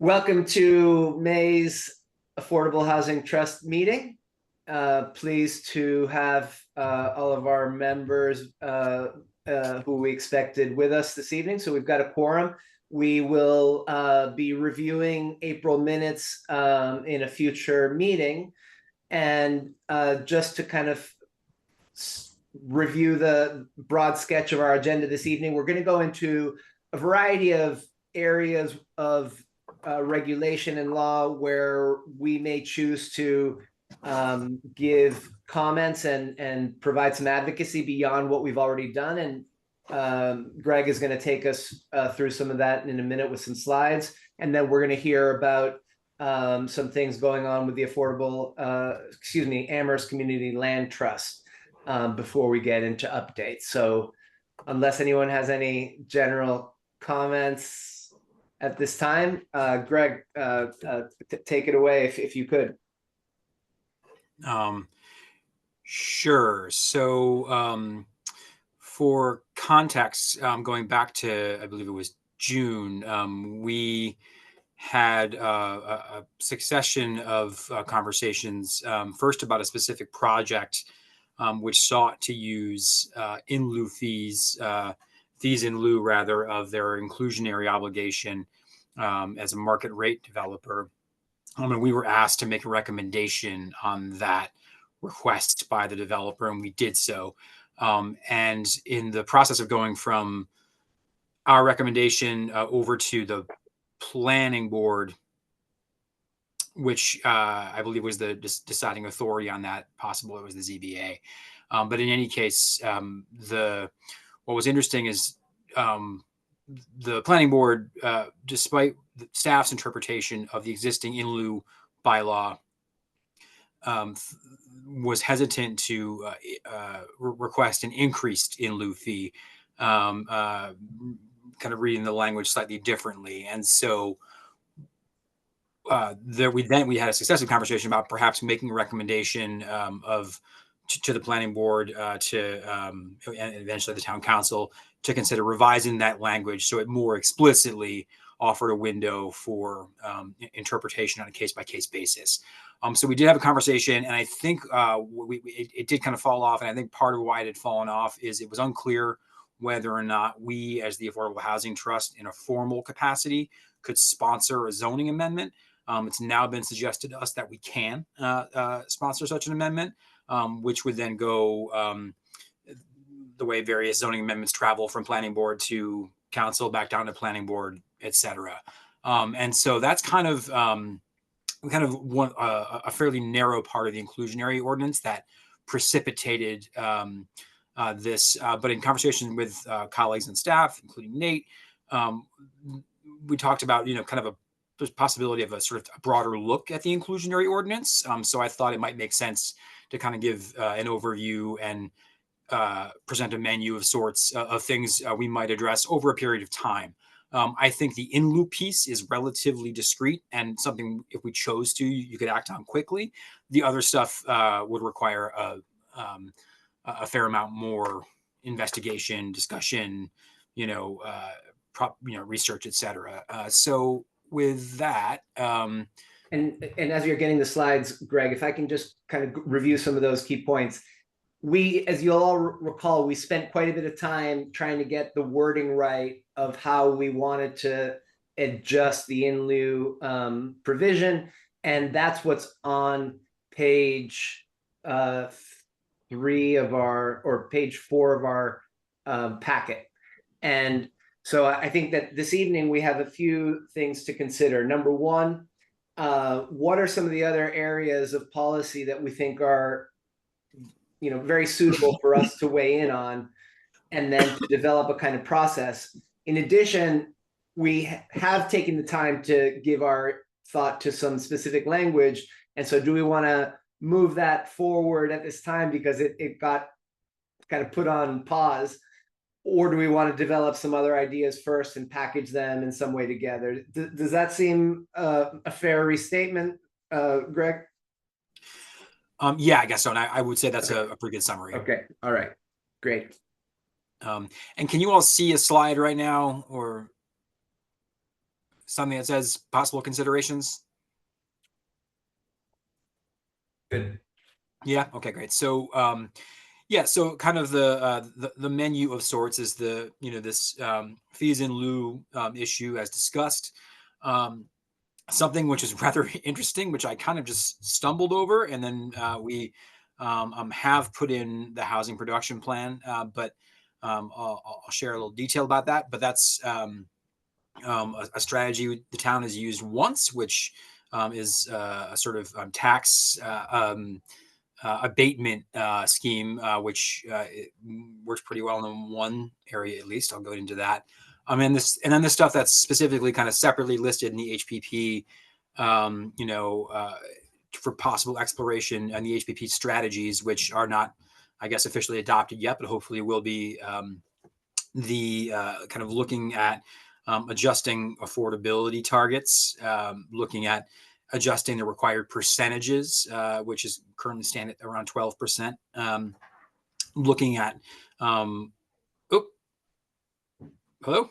Welcome to May's Affordable Housing Trust meeting. Pleased to have all of our members who we expected with us this evening. So we've got a quorum. We will be reviewing April minutes in a future meeting. And just to kind of review the broad sketch of our agenda this evening, we're going to go into a variety of areas of regulation and law where we may choose to give comments and provide some advocacy beyond what we've already done. And Greg is going to take us through some of that in a minute with some slides. And then we're going to hear about some things going on with the Amherst Community Land Trust before we get into updates. So unless anyone has any general comments at this time, Greg, take it away if you could. Sure. So for context, going back to, I believe it was June, we had a succession of conversations, first about a specific project which sought to use in lieu fees, fees in lieu rather, of their inclusionary obligation as a market rate developer. And we were asked to make a recommendation on that request by the developer, and we did so. And in the process of going from our recommendation over to the planning board, which I believe was the deciding authority on that, possible it was the ZBA. But in any case, what was interesting is the planning board, despite the staff's interpretation of the existing in lieu bylaw, was hesitant to request an increased in lieu fee, kind of reading the language slightly differently. And so we had a successive conversation about perhaps making a recommendation to the planning board and eventually the town council to consider revising that language so it more explicitly offered a window for interpretation on a case-by-case basis. So we did have a conversation, and I think it did kind of fall off. And I think part of why it had fallen off is it was unclear whether or not we, as the Affordable Housing Trust, in a formal capacity, could sponsor a zoning amendment. It's now been suggested to us that we can sponsor such an amendment, which would then go the way various zoning amendments travel from planning board to council, back down to planning board, et cetera. And so that's kind of a fairly narrow part of the inclusionary ordinance that precipitated this. But in conversation with colleagues and staff, including Nate, we talked about, kind of there's possibility of a sort of a broader look at the inclusionary ordinance. So I thought it might make sense to kind of give an overview and present a menu of sorts of things we might address over a period of time. I think the in lieu piece is relatively discrete and something, if we chose to, you could act on quickly. The other stuff would require a fair amount more investigation, discussion, research, et cetera. So with that, and as you're getting the slides, Greg, if I can just kind of review some of those key points. We, as you'll all recall, we spent quite a bit of time trying to get the wording right of how we wanted to adjust the in lieu provision. And that's what's on page 3 of or page 4 of our packet. And so I think that this evening we have a few things to consider. Number one, what are some of the other areas of policy that we think are very suitable for us to weigh in on, and then to develop a kind of process. In addition, we have taken the time to give our thought to some specific language. And so do we want to move that forward at this time because it got kind of put on pause? Or do we want to develop some other ideas first and package them in some way together? Does that seem a fair restatement, Greg? Yeah, I guess so. And I would say that's a pretty good summary. Okay. All right. Great. And can you all see a slide right now, or? something that says possible considerations? Good. Yeah. Okay, great. So, yeah, so kind of the menu of sorts is this fees in lieu issue as discussed. Um, Something which is rather interesting, which I kind of just stumbled over, and then we have put in the housing production plan, but I'll share a little detail about that. But that's a strategy the town has used once, which is a sort of tax abatement scheme, which works pretty well in one area at least. I'll go into that. And then the stuff that's specifically kind of separately listed in the HPP, for possible exploration and the HPP strategies, which are not, I guess, officially adopted yet, but hopefully will be. The kind of looking at adjusting affordability targets, looking at adjusting the required percentages, which is currently stand at around 12%. Looking at, oh, hello?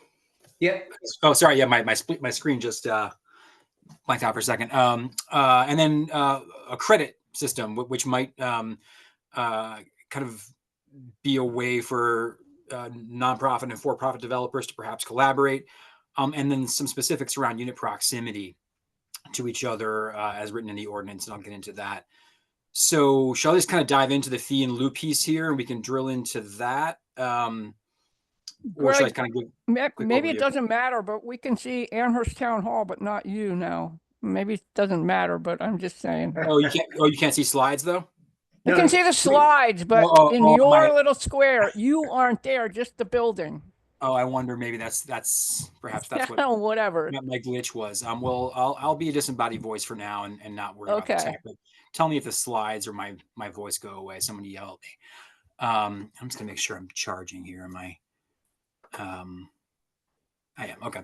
Yep. Oh, sorry. Yeah, my screen just blanked out for a second. And then a credit system, which might kind of be a way for nonprofit and for-profit developers to perhaps collaborate. And then some specifics around unit proximity to each other as written in the ordinance, and I'll get into that. So shall I just kind of dive into the fee and lieu piece here, and we can drill into that? Or should I Greg, kind of give a quick maybe it overview? doesn't matter, but we can see Amherst Town Hall, but not you now. Maybe it doesn't matter, but I'm just saying. Oh, you can't. Oh, you can't see slides though. We No, can see the slides, but in My. your little square, you aren't there, just the building. Oh, I wonder maybe that's perhaps that's what Whatever. my glitch was. Well, I'll be a disembodied voice for now and not worry about the Okay. tech. But tell me if the slides or my voice go away. Someone yell at me. I'm just gonna make sure I'm charging here. Am I? I am. Okay.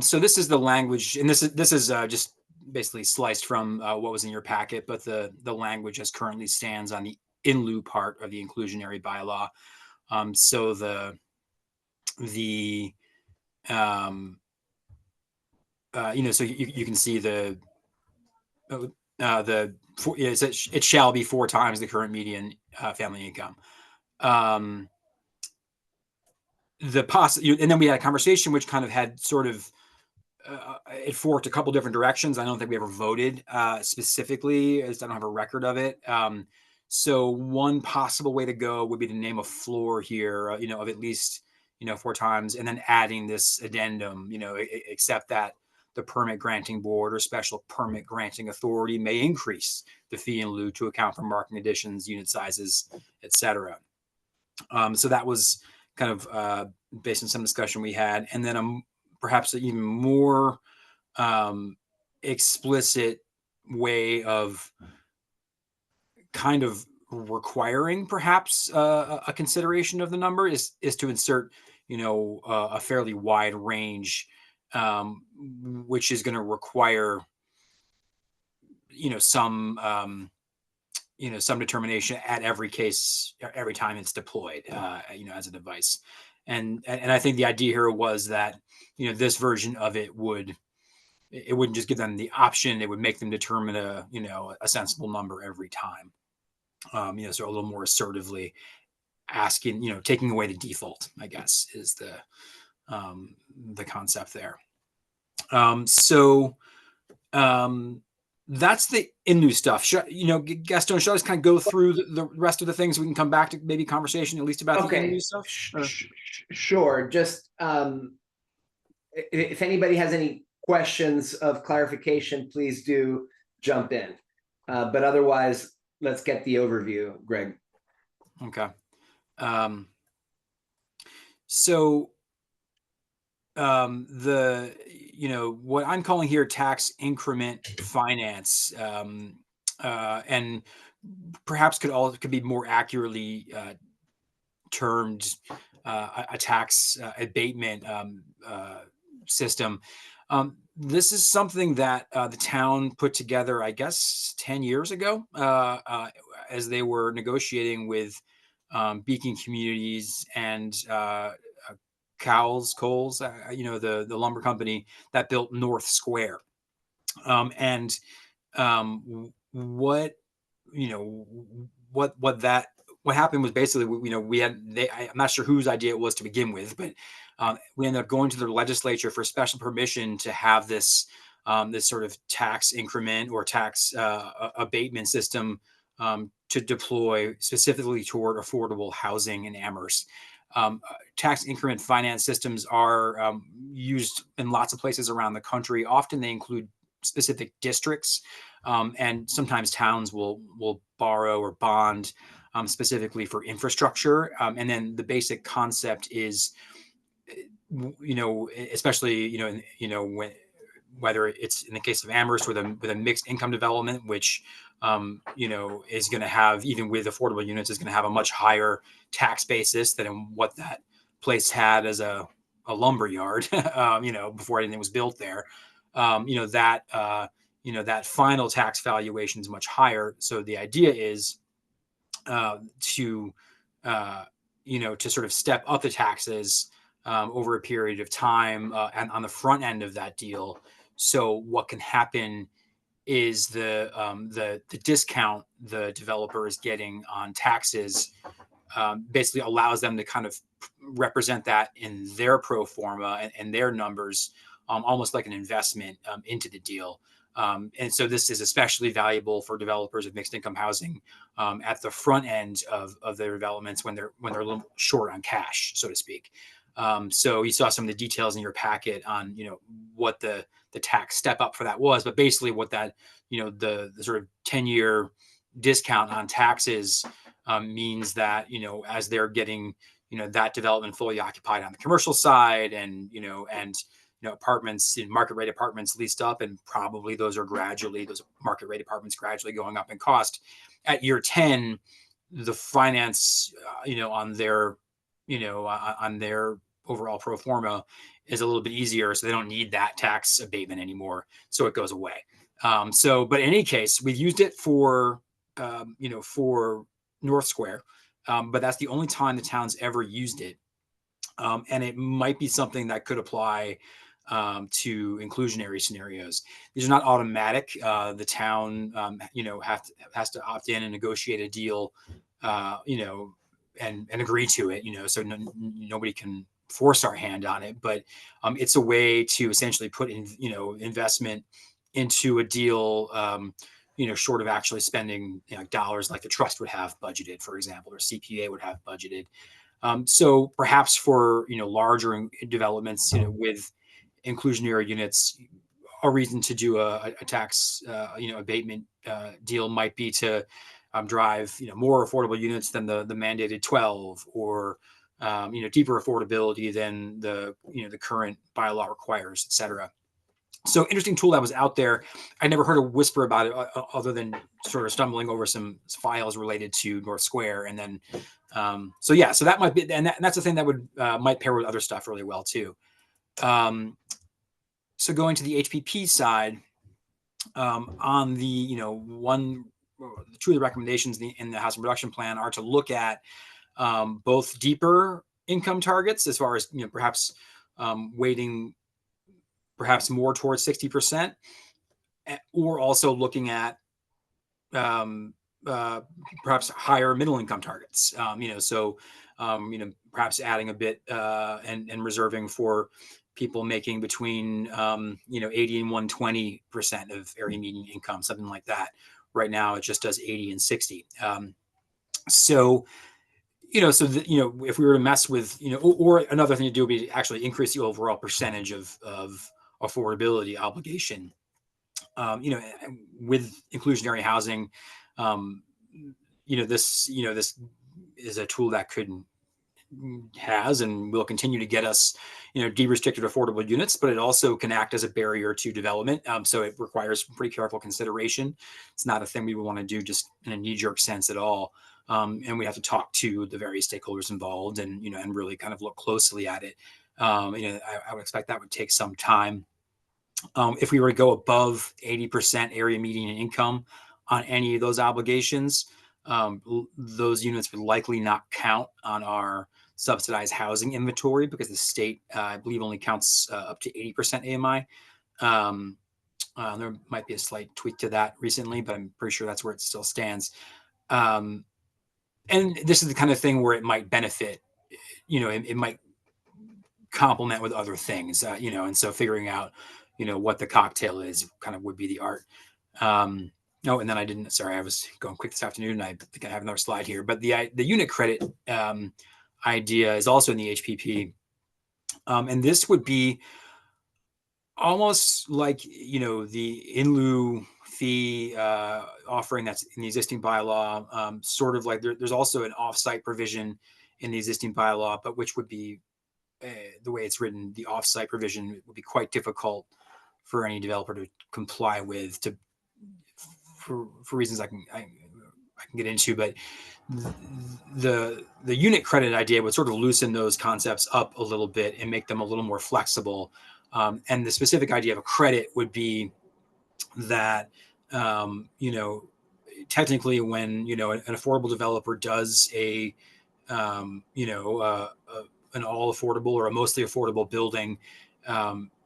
So this is the language, and this is just basically sliced from what was in your packet, but the language as currently stands on the in lieu part of the inclusionary bylaw. So the so you can see it shall be 4 times the current median family income. And then we had a conversation which kind of had sort of it forked a couple different directions. I don't think we ever voted specifically, as I don't have a record of it. So one possible way to go would be to name a floor here, of at least 4 times, and then adding this addendum, except that the permit granting board or special permit granting authority may increase the fee in lieu to account for marking additions, unit sizes, etc. So that was kind of based on some discussion we had, and then perhaps an even more explicit way of kind of requiring perhaps a consideration of the number is to insert a fairly wide range, which is going to require some some determination at every case every time it's deployed as a device. And I think the idea here was that this version of it wouldn't just give them the option, it would make them determine a sensible number every time. So a little more assertively asking, taking away the default, I guess, is the concept there. So that's the in new stuff. Gaston, shall I just kind of go through the rest of the things? We can come back to maybe conversation at least about the in new stuff. Sure. Just if anybody has any questions of clarification, please do jump in. But otherwise, let's get the overview, Greg. Okay. So what I'm calling here tax increment finance, and perhaps could be more accurately termed a tax abatement system. This is something that the town put together, I guess, 10 years ago, as they were negotiating with beacon communities and Coles, the lumber company that built North Square. And what happened was basically, I'm not sure whose idea it was to begin with, but we ended up going to the legislature for special permission to have this sort of tax increment or tax abatement system to deploy specifically toward affordable housing in Amherst. Tax increment finance systems are used in lots of places around the country. Often they include specific districts, and sometimes towns will borrow or bond specifically for infrastructure. And then the basic concept is, especially when, whether it's in the case of Amherst with a mixed income development, which is going to have, even with affordable units, is going to have a much higher tax basis than what that place had as a lumber yard, before anything was built there. That final tax valuation is much higher. So the idea is to sort of step up the taxes over a period of time and on the front end of that deal. So what can happen is the discount the developer is getting on taxes basically allows them to kind of represent that in their pro forma and their numbers, almost like an investment into the deal. And so this is especially valuable for developers of mixed income housing at the front end of their developments when they're a little short on cash, so to speak. So you saw some of the details in your packet on what the tax step up for that was, but basically what that the sort of 10-year discount on taxes means that as they're getting that development fully occupied on the commercial side, and apartments, market rate apartments leased up, and probably those market rate apartments gradually going up in cost. At year 10, the finance on their overall pro forma is a little bit easier, so they don't need that tax abatement anymore, so it goes away. But in any case, we've used it for North Square, but that's the only time the town's ever used it. And it might be something that could apply to inclusionary scenarios. These are not automatic. The town, has to opt in and negotiate a deal, and agree to it, so nobody can force our hand on it. But it's a way to essentially put in, investment into a deal, short of actually spending dollars like the trust would have budgeted, for example, or CPA would have budgeted. So perhaps for larger developments, with inclusionary units, a reason to do a tax abatement deal might be to drive more affordable units than the mandated 12, or deeper affordability than the current bylaw requires, et cetera. So interesting tool that was out there. I never heard a whisper about it other than sort of stumbling over some files related to North Square. And then, so that might be, and that's a thing that would might pair with other stuff really well too. So going to the HPP side, on the, two of the recommendations in the housing production plan are to look at both deeper income targets, as far as, perhaps weighting perhaps more towards 60%, or also looking at perhaps higher middle income targets. Perhaps adding a bit and reserving for people making between 80 and 120% of area median income, something like that. Right now, it just does 80 and 60. If we were to mess with, or another thing to do would be to actually increase the overall percentage of affordability obligation. With inclusionary housing, this is a tool that has and will continue to get us, de-restricted affordable units, but it also can act as a barrier to development. So it requires pretty careful consideration. It's not a thing we would want to do just in a knee-jerk sense at all. And we have to talk to the various stakeholders involved and really kind of look closely at it. I would expect that would take some time. If we were to go above 80% area median income on any of those obligations, those units would likely not count on our subsidized housing inventory because the state, I believe, only counts up to 80% AMI. There might be a slight tweak to that recently, but I'm pretty sure that's where it still stands. And this is the kind of thing where it might benefit, it might complement with other things, and so figuring out, what the cocktail is kind of would be the art. Oh, and then I was going quick this afternoon and I think I have another slide here, but the unit credit idea is also in the HPP. And this would be almost like, the in lieu fee offering that's in the existing bylaw, sort of like there's also an offsite provision in the existing bylaw, but which would be the way it's written, the offsite provision would be quite difficult for any developer to comply with for reasons I can get into, but the unit credit idea would sort of loosen those concepts up a little bit and make them a little more flexible. And the specific idea of a credit would be that, technically when, an affordable developer does an all affordable or a mostly affordable building,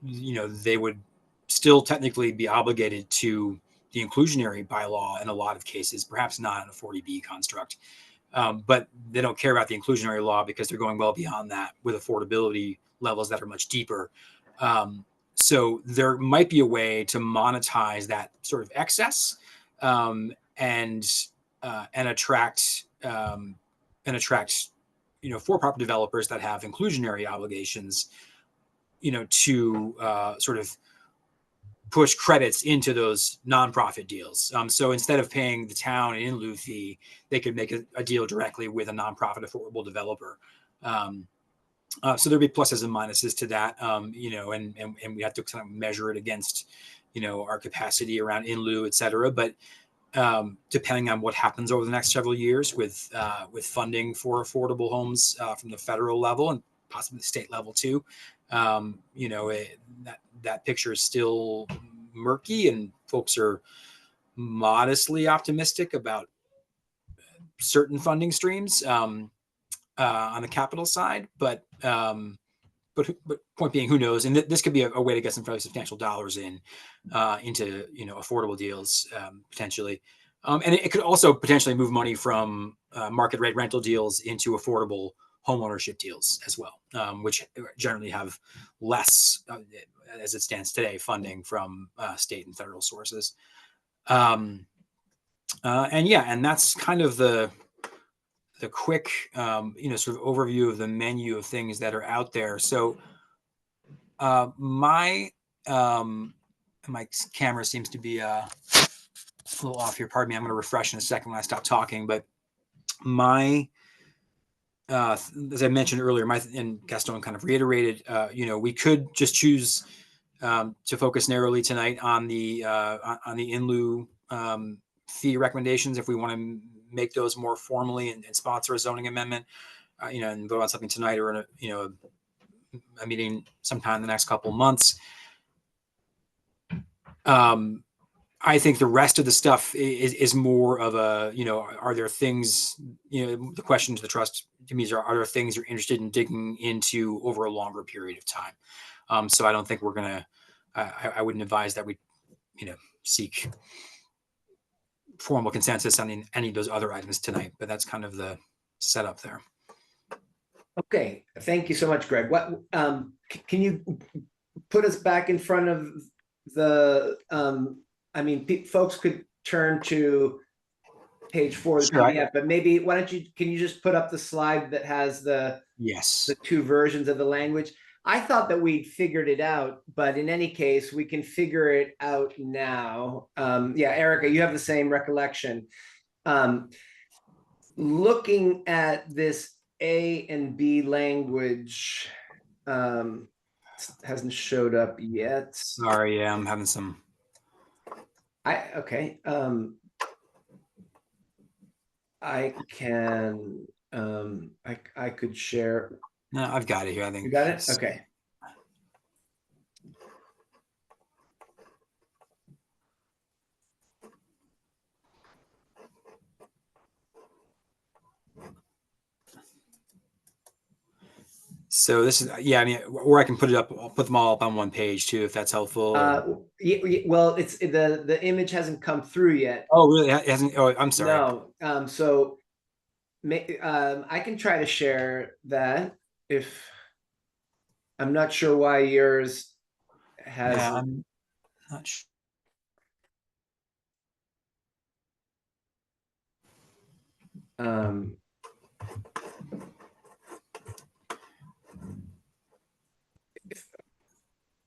they would still technically be obligated to the inclusionary bylaw in a lot of cases, perhaps not in a 40B construct. But they don't care about the inclusionary law because they're going well beyond that with affordability levels that are much deeper. So there might be a way to monetize that sort of excess and attract for-profit developers that have inclusionary obligations, to sort of push credits into those nonprofit deals. So instead of paying the town an in lieu fee, they could make a deal directly with a nonprofit affordable developer. So there'd be pluses and minuses to that, and we have to kind of measure it against, our capacity around in lieu, et cetera. But depending on what happens over the next several years with funding for affordable homes from the federal level and possibly the state level too, that picture is still murky, and folks are modestly optimistic about certain funding streams on the capital side, but point being, who knows? And this could be a way to get some fairly substantial dollars into affordable deals potentially, and it could also potentially move money from market rate rental deals into affordable home ownership deals as well, which generally have less, as it stands today, funding from state and federal sources. And that's kind of the quick, sort of overview of the menu of things that are out there. So my camera seems to be a little off here. Pardon me. I'm going to refresh in a second when I stop talking. But as I mentioned earlier, and Gaston kind of reiterated, we could just choose to focus narrowly tonight on the in lieu fee recommendations if we want to make those more formally and sponsor a zoning amendment, and vote on something tonight or in a meeting sometime in the next couple of months. I think the rest of the stuff is more of a, are there things, the question to the trust to me is, are there things you're interested in digging into over a longer period of time? So I don't think we're going to, I wouldn't advise that we, seek formal consensus on any of those other items tonight, but that's kind of the setup there. Okay, thank you so much, Greg. What can you put us back in front of the? Folks could turn to page 4 of the PDF, but maybe can you just put up the slide that has the two versions of the language? I thought that we'd figured it out, but in any case, we can figure it out now. Erica, you have the same recollection. Looking at this A and B language, hasn't showed up yet. Sorry, I'm having some. I can, I could share. No, I've got it here. I think you got it. Okay. So this is, yeah, I mean, or I can put it up, I'll put them all up on one page too, if that's helpful. Well, it's the image hasn't come through yet. Oh, really? It hasn't, oh, I'm sorry. No. So I can try to share that if I'm not sure why yours has. Yeah, I'm not sure. Um,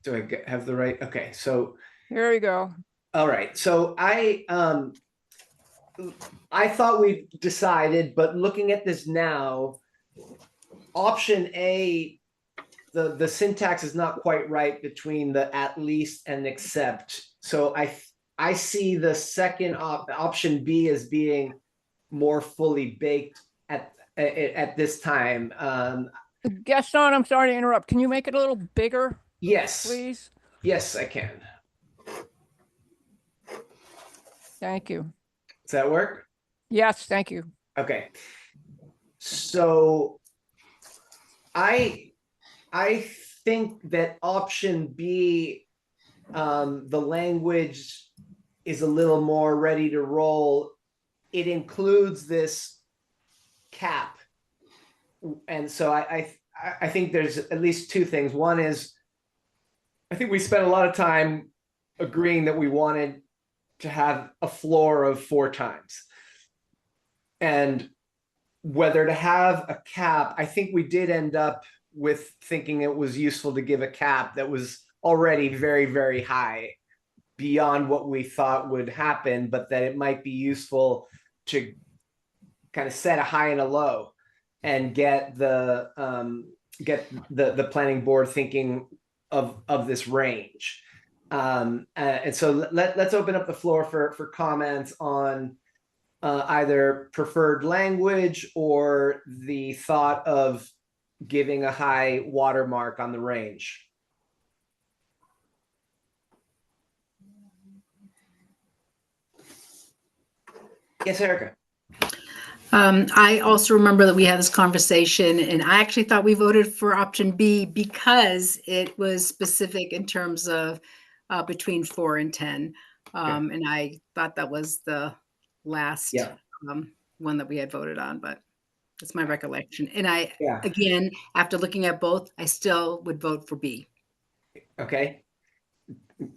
do I have the right? Okay, so Here you go. all right. So I thought we decided, but looking at this now, option A, the syntax is not quite right between the at least and except. So I see the second option B as being more fully baked at this time. Gaston, I'm sorry to interrupt. Can you make it a little bigger, Yes, please? yes, I can. Thank you. Does that work? Yes, thank you. Okay. So I think that option B, the language is a little more ready to roll. It includes this cap. And so I think there's at least two things. One is I think we spent a lot of time agreeing that we wanted to have a floor of 4 times. And whether to have a cap, I think we did end up with thinking it was useful to give a cap that was already very, very high beyond what we thought would happen, but that it might be useful to kind of set a high and a low and get the planning board thinking of this range. And so let's open up the floor for comments on either preferred language or the thought of giving a high watermark on the range. Yes, Erica. I also remember that we had this conversation, and I actually thought we voted for option B because it was specific in terms of between 4 and 10. And I thought that was the last one that we had voted on, but that's my recollection. And again, after looking at both, I still would vote for B. Okay,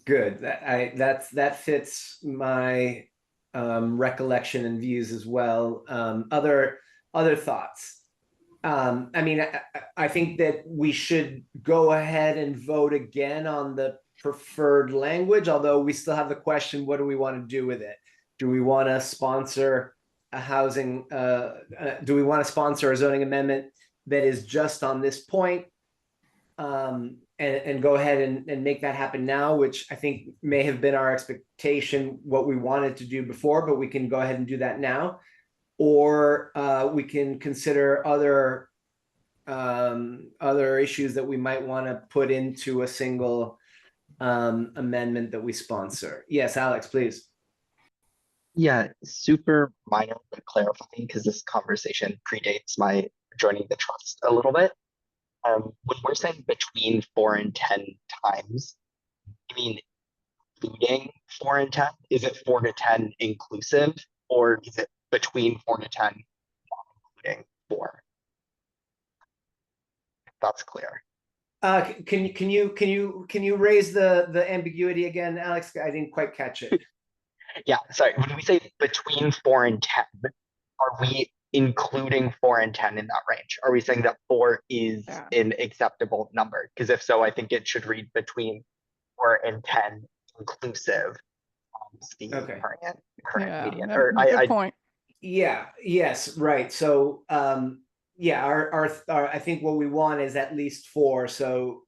good. That fits my recollection and views as well. Other thoughts? I mean, I think that we should go ahead and vote again on the preferred language, although we still have the question, what do we want to do with it? Do we want to sponsor a housing, do we want to sponsor a zoning amendment that is just on this point? And go ahead and make that happen now, which I think may have been our expectation, what we wanted to do before, but we can go ahead and do that now. Or we can consider other issues that we might want to put into a single amendment that we sponsor. Yes, Alex, please. Yeah, super minor but clarifying because this conversation predates my joining the trust a little bit. When we're saying between 4 and 10 times, I mean including 4 and 10? Is it 4 to 10 inclusive, or is it between 4 to 10, not including 4? That's clear. Can you raise the ambiguity again, Alex? I didn't quite catch it. Yeah, sorry. When we say between 4 and 10, are we including 4 and 10 in that range? Are we saying that 4 is an acceptable number? Because if so, I think it should read between 4 and 10 inclusive. The current median. Or good point. Yeah. Yes. Right. So yeah, our I think what we want is at least 4. So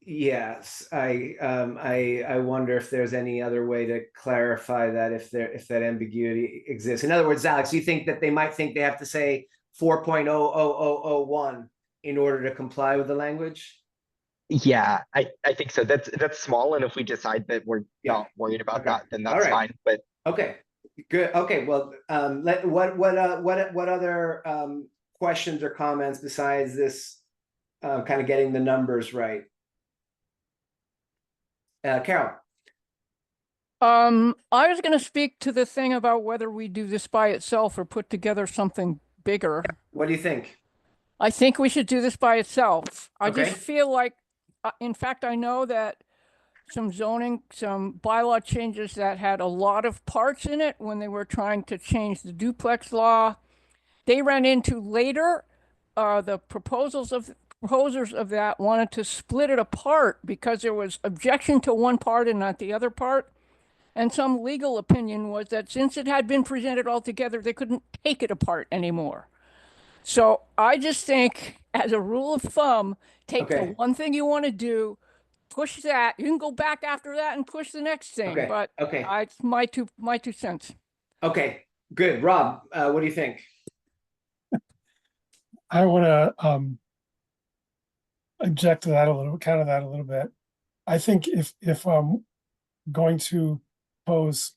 yes, I wonder if there's any other way to clarify that, if that ambiguity exists. In other words, Alex, do you think that they might think they have to say 4.00001 in order to comply with the language? Yeah, I think so. That's small, and if we decide that we're not worried about that, then that's fine. But okay, Good. Okay. Well, what other questions or comments besides this kind of getting the numbers right? Carol. I was going to speak to the thing about whether we do this by itself or put together something bigger. What do you think? I think we should do this by itself. I just Okay. feel like, in fact, I know that some zoning, some bylaw changes that had a lot of parts in it when they were trying to change the duplex law, they ran into later, the proposers of that wanted to split it apart because there was objection to one part and not the other part. And some legal opinion was that since it had been presented all together, they couldn't take it apart anymore. So I just think, as a rule of thumb, take the Okay. one thing you want to do, push that. You can go back after that and push the next thing. Okay. But Okay. it's my two cents. Okay. Good. Rob, what do you think? I want to object to that a little, counter that a little bit. I think if I'm going to pose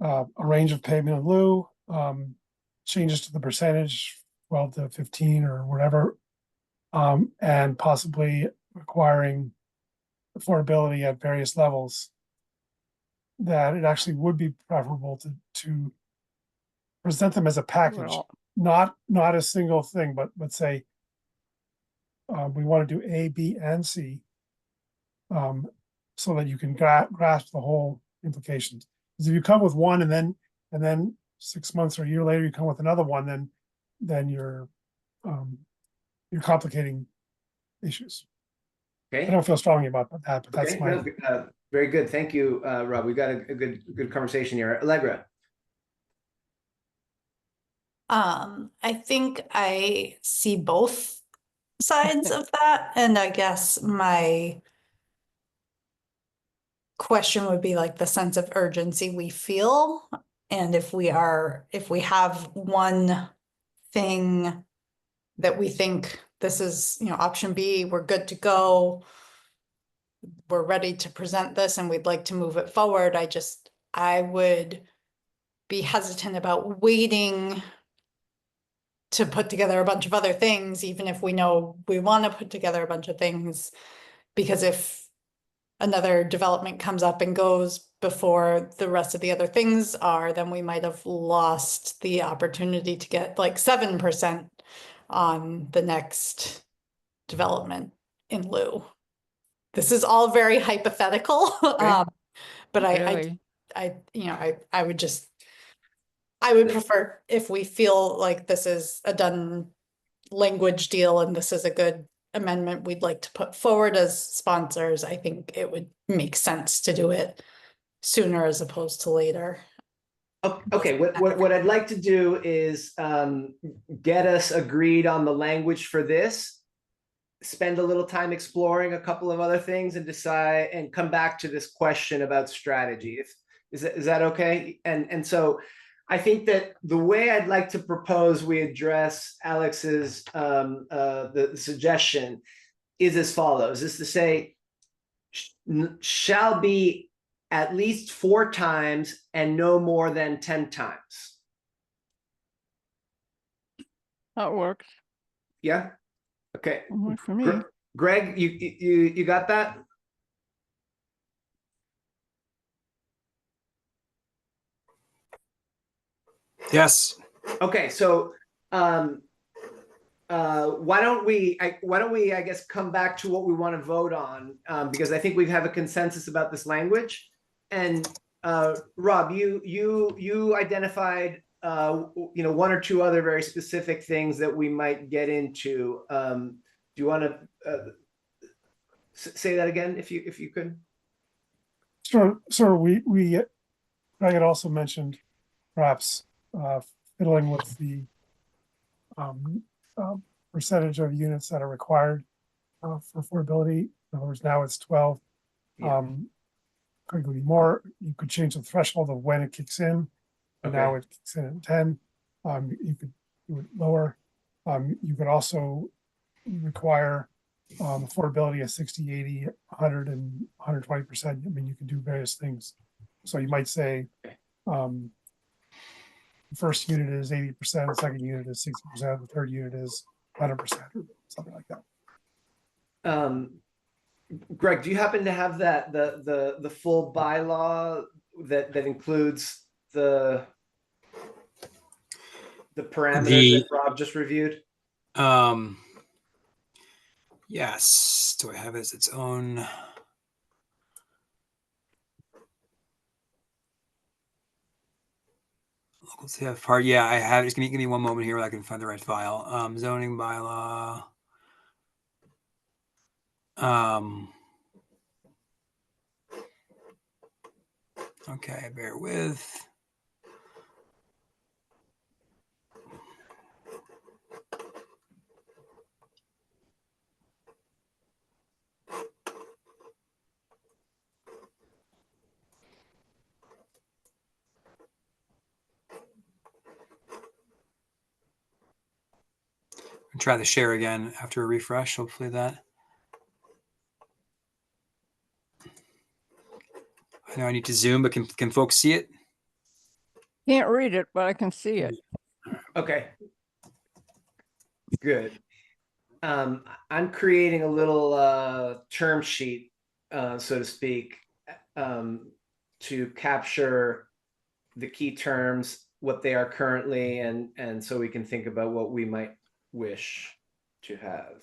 a range of payment in lieu, changes to the percentage, 12 to 15 or whatever, and possibly requiring affordability at various levels, that it actually would be preferable to present them as a package, Well, not a single thing, but say we want to do A, B, and C, so that you can grasp the whole implications. Because if you come with one and then 6 months or a year later you come with another one, then you're complicating issues. I Okay. don't feel strongly about that, but that's Okay. my. No, very good. Thank you, Rob. We got a good conversation here. Allegra. I think I see both sides of that, and I guess my question would be like the sense of urgency we feel, and if we have one thing that we think this is, option B, we're good to go, we're ready to present this and we'd like to move it forward, I would be hesitant about waiting to put together a bunch of other things, even if we know we want to put together a bunch of things, because if another development comes up and goes before the rest of the other things are, then we might have lost the opportunity to get like 7% on the next development in lieu. This is all very hypothetical, but really. I would prefer, if we feel like this is a done language deal and this is a good amendment we'd like to put forward as sponsors, I think it would make sense to do it sooner as opposed to later. Okay, what I'd like to do is get us agreed on the language for this, spend a little time exploring a couple of other things and decide and come back to this question about strategy. Is that okay? And so I think that the way I'd like to propose we address Alex's the suggestion is as follows: is to say shall be at least 4 times and no more than 10 times. That works. Yeah. Okay. Works for me. Greg, you got that? Yes. Okay, so why don't we I guess come back to what we want to vote on, because I think we have a consensus about this language. And Rob, you identified 1 or 2 other very specific things that we might get into. Do you want to say that again, if you could? Sure. Greg had also mentioned perhaps fiddling with the percentage of units that are required for affordability. In other words, now it's 12. Yeah. Could be more. You could change the threshold of when it kicks in. And now it kicks in at 10. You could do it lower. You could also require affordability at 60, 80, 100, and 120%. I mean, you can do various things. So you might say First unit is 80%, the second unit is 60%, the third unit is 100%, or something like that. Greg, do you happen to have the full bylaw that includes the parameters that Rob just reviewed? Yes. Do I have it as its own? Local TF part. Yeah, I have. Just give me one moment here where I can find the right file. Zoning bylaw. Okay, bear with. Try the share again after a refresh. Hopefully that. I know I need to zoom, but can folks see it? Can't read it, but I can see it. Okay. Good. I'm creating a little term sheet, so to speak, to capture the key terms, what they are currently, and so we can think about what we might wish to have.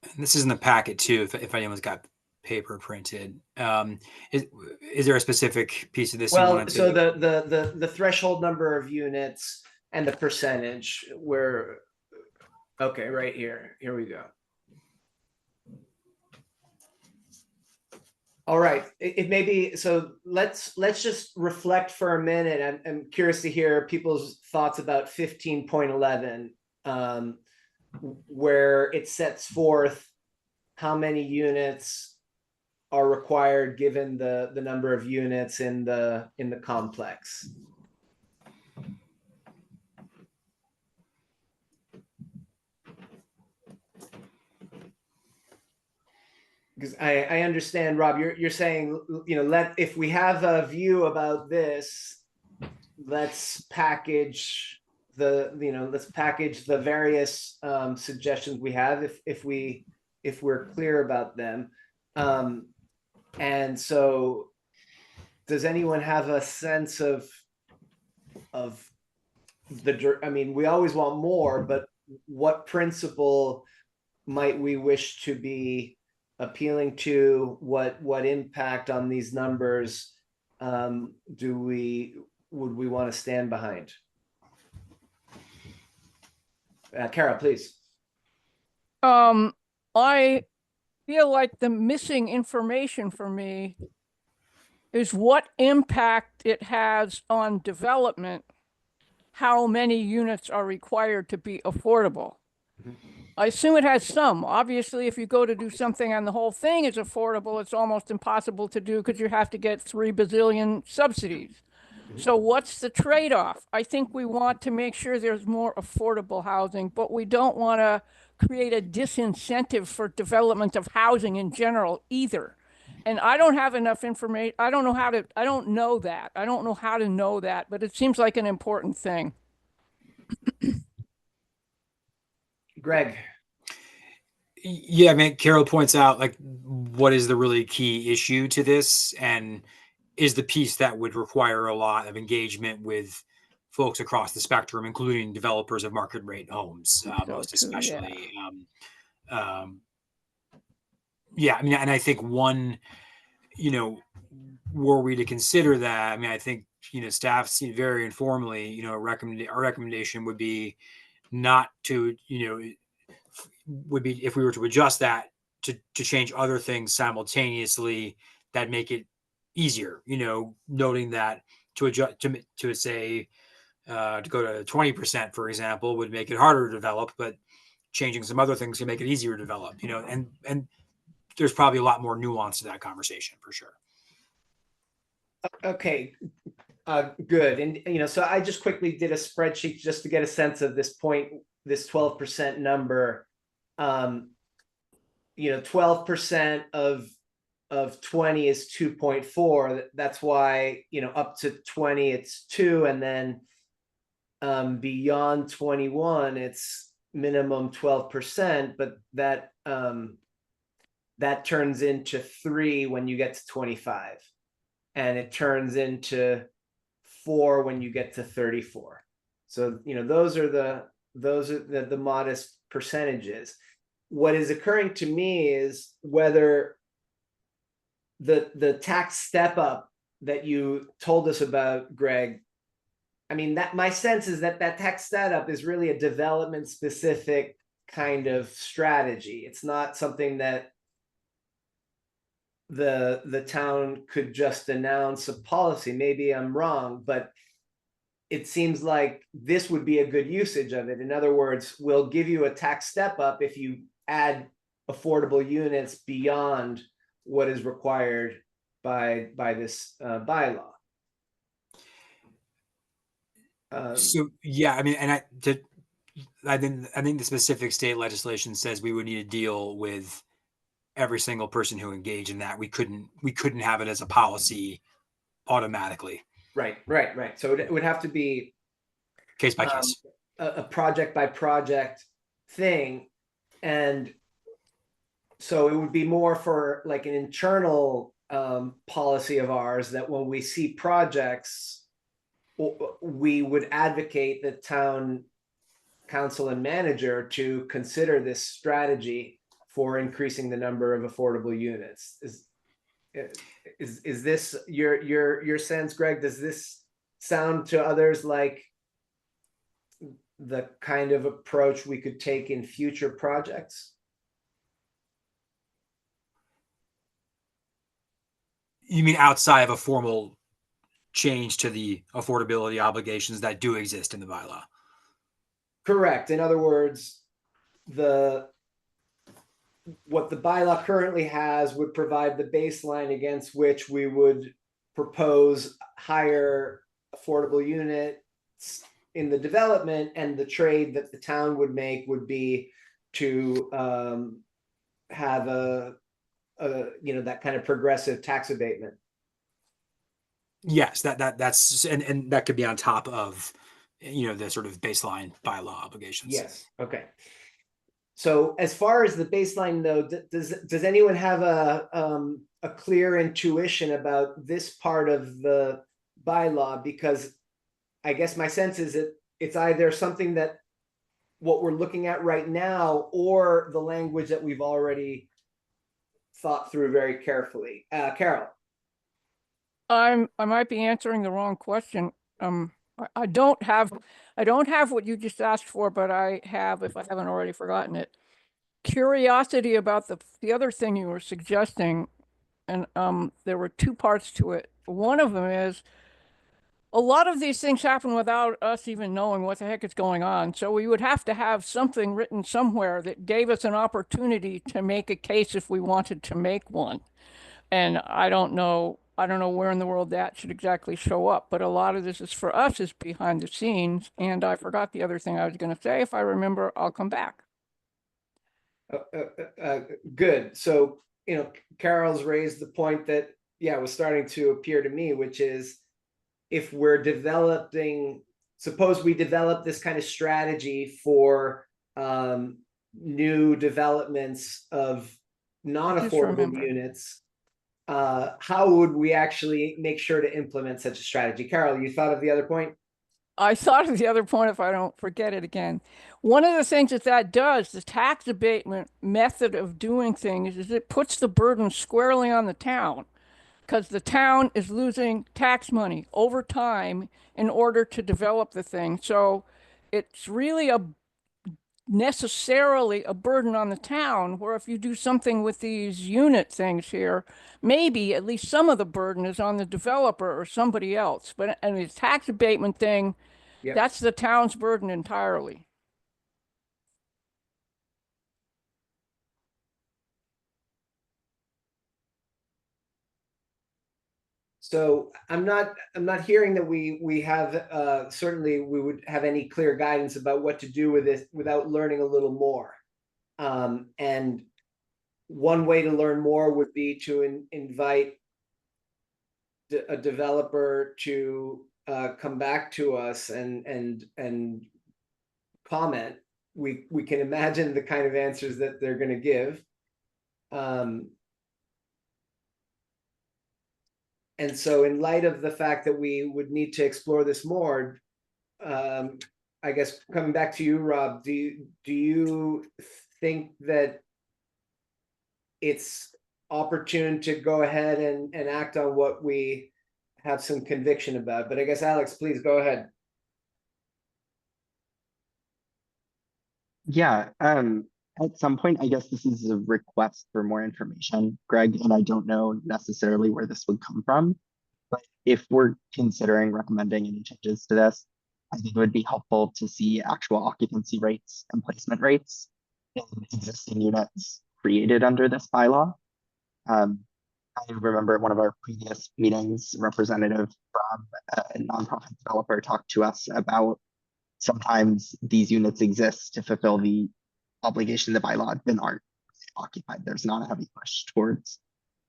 And this is in the packet too, if anyone's got paper printed. Is there a specific piece of this you Well, wanted to? so the threshold number of units and the percentage where, okay, right here we go. All right, it may be, so let's just reflect for a minute. I'm curious to hear people's thoughts about 15.11, where it sets forth how many units are required given the number of units in the complex. Because I understand, Rob, you're saying, if we have a view about this, let's package the various suggestions we have if we're clear about them. And so does anyone have a sense of we always want more, but what principle might we wish to be appealing to? What impact on these numbers would we want to stand behind? Kara, please. I feel like the missing information for me is what impact it has on development, how many units are required to be affordable. I assume it has some. Obviously, if you go to do something and the whole thing is affordable, it's almost impossible to do because you have to get 3 bazillion subsidies. So what's the trade-off? I think we want to make sure there's more affordable housing, but we don't want to create a disincentive for development of housing in general either. And I don't have enough information. I don't know how to know that, but it seems like an important thing. Greg. Yeah, I mean, Carol points out like what is the really key issue to this, and is the piece that would require a lot of engagement with folks across the spectrum, including developers of market rate homes, most especially. Yeah, I mean, and I think one, were we to consider that, I mean, I think, staff very informally, our recommendation would be not to, would be if we were to adjust that to change other things simultaneously that make it easier, noting that to adjust to say to go to 20%, for example, would make it harder to develop, but changing some other things can make it easier to develop, and there's probably a lot more nuance to that conversation for sure. Okay, good. And, so I just quickly did a spreadsheet just to get a sense of this 12% number. 12% of of 20 is 2.4. That's why, up to 20, it's 2. And then beyond 21, it's minimum 12%, but that turns into 3 when you get to 25. And it turns into 4 when you get to 34. So, those are the modest percentages. What is occurring to me is whether the tax step up that you told us about, Greg, I mean, that my sense is that tax setup is really a development specific kind of strategy. It's not something that the town could just announce a policy. Maybe I'm wrong, but it seems like this would be a good usage of it. In other words, we'll give you a tax step up if you add affordable units beyond what is required by this bylaw. So yeah, I mean, and I think the specific state legislation says we would need to deal with every single person who engaged in that. We couldn't have it as a policy automatically. Right. So it would have to be case by case, a project by project thing. And so it would be more for like an internal policy of ours that when we see projects, we would advocate the town council and manager to consider this strategy for increasing the number of affordable units. Is this your sense, Greg? Does this sound to others like the kind of approach we could take in future projects? You mean outside of a formal change to the affordability obligations that do exist in the bylaw? Correct. In other words, what the bylaw currently has would provide the baseline against which we would propose higher affordable units in the development, and the trade that the town would make would be to have that kind of progressive tax abatement. Yes, that's and that could be on top of the sort of baseline bylaw obligations. Yes. Okay. So as far as the baseline, though, does anyone have a clear intuition about this part of the bylaw? Because I guess my sense is that it's either something that what we're looking at right now, or the language that we've already thought through very carefully. Carol. I might be answering the wrong question. I don't have what you just asked for, but I have, if I haven't already forgotten it, curiosity about the other thing you were suggesting. And there were 2 parts to it. One of them is a lot of these things happen without us even knowing what the heck is going on. So we would have to have something written somewhere that gave us an opportunity to make a case if we wanted to make one. And I don't know where in the world that should exactly show up, but a lot of this is for us is behind the scenes. And I forgot the other thing I was going to say. If I remember, I'll come back. Good. So, Carol's raised the point that, was starting to appear to me, which is if we're suppose we develop this kind of strategy for new developments of non-affordable units, how would we actually make sure to implement such a strategy? Carol, you thought of the other point? I thought of the other point, if I don't forget it again. One of the things that does, the tax abatement method of doing things, is it puts the burden squarely on the town, because the town is losing tax money over time in order to develop the thing. So it's really necessarily a burden on the town, where if you do something with these unit things here, maybe at least some of the burden is on the developer or somebody else. But the tax abatement thing, that's the town's burden entirely. So I'm not hearing that we have certainly we would have any clear guidance about what to do with this without learning a little more. And one way to learn more would be to invite a developer to come back to us and comment. We can imagine the kind of answers that they're going to give. And so in light of the fact that we would need to explore this more, I guess coming back to you, Rob, do you think that it's opportune to go ahead and act on what we have some conviction about? But I guess, Alex, please go ahead. Yeah, at some point, I guess this is a request for more information, Greg, and I don't know necessarily where this would come from. But if we're considering recommending any changes to this, I think it would be helpful to see actual occupancy rates and placement rates in existing units created under this bylaw. I remember at one of our previous meetings, a representative from a nonprofit developer talked to us about sometimes these units exist to fulfill the obligation of the bylaw, then aren't occupied. There's not a heavy push towards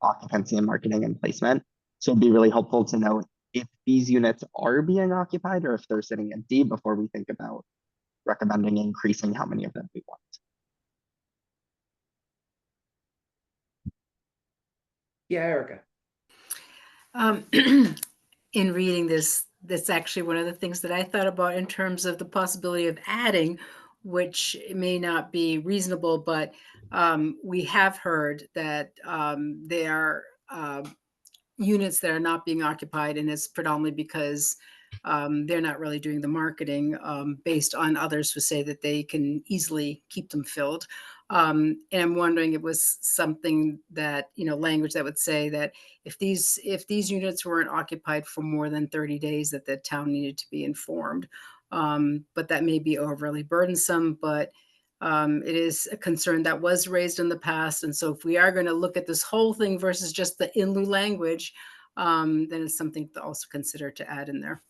occupancy and marketing and placement. So it'd be really helpful to know if these units are being occupied or if they're sitting empty before we think about recommending increasing how many of them we want. Yeah, Erica. In reading this, that's actually one of the things that I thought about in terms of the possibility of adding, which may not be reasonable, but we have heard that there are units that are not being occupied, and it's predominantly because they're not really doing the marketing based on others who say that they can easily keep them filled. And I'm wondering if it was something that, language that would say that if these units weren't occupied for more than 30 days, that the town needed to be informed. But that may be overly burdensome, but it is a concern that was raised in the past. And so if we are going to look at this whole thing versus just the in lieu language, then it's something to also consider to add in there.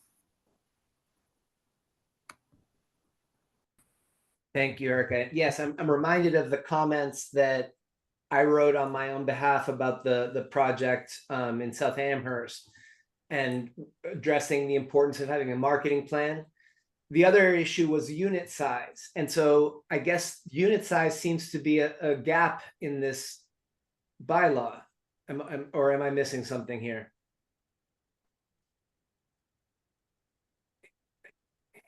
Thank you, Erica. Yes, I'm reminded of the comments that I wrote on my own behalf about the project in South Amherst and addressing the importance of having a marketing plan. The other issue was unit size. And so I guess unit size seems to be a gap in this bylaw. Or am I missing something here?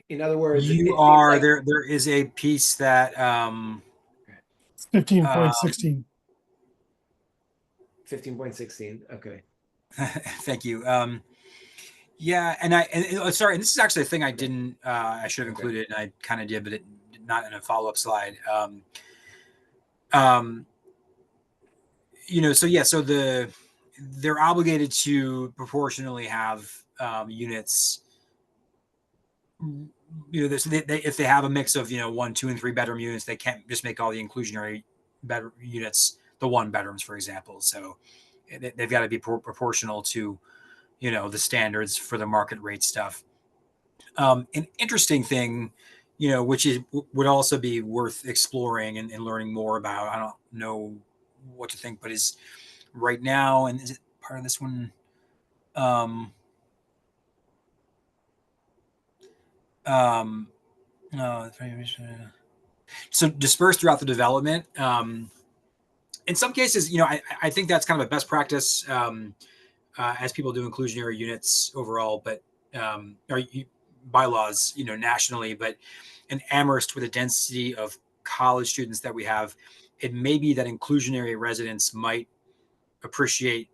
In other words, You it are like there. There is a piece that 15.16. 15.16. Okay. thank you. Yeah, and sorry, and this is actually a thing I didn't. I should have included, and I kind of did, but it not in a follow-up slide. So yeah, so they're obligated to proportionally have units. So if they have a mix of 1, 2, and 3 bedroom units, they can't just make all the inclusionary bedroom units the 1 bedrooms, for example. So they've got to be proportional to the standards for the market rate stuff. An interesting thing, which would also be worth exploring and learning more about. I don't know what to think, but is right now, and is it part of this one? No, so dispersed throughout the development. In some cases, I think that's kind of a best practice as people do inclusionary units overall, but or bylaws, nationally. But in Amherst, with a density of college students that we have, it may be that inclusionary residents might appreciate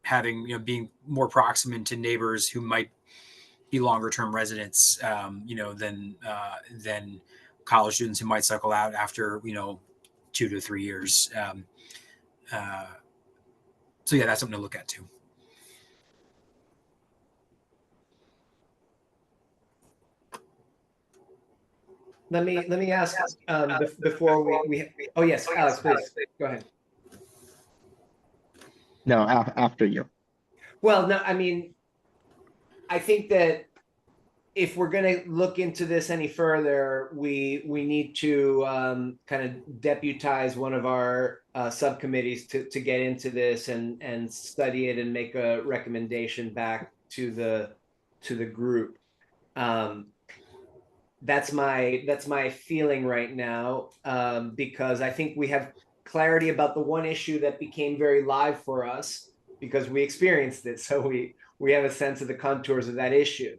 having, being more proximate to neighbors who might be longer term residents, than college students who might cycle out after 2 to 3 years. So yeah, that's something to look at too. Let me ask before we. Oh yes, Alex, please go ahead. No, after you. Well, no, I mean, I think that if we're going to look into this any further, we need to kind of deputize one of our subcommittees to get into this and study it and make a recommendation back to the group. That's my feeling right now, because I think we have clarity about the one issue that became very live for us because we experienced it. So we have a sense of the contours of that issue.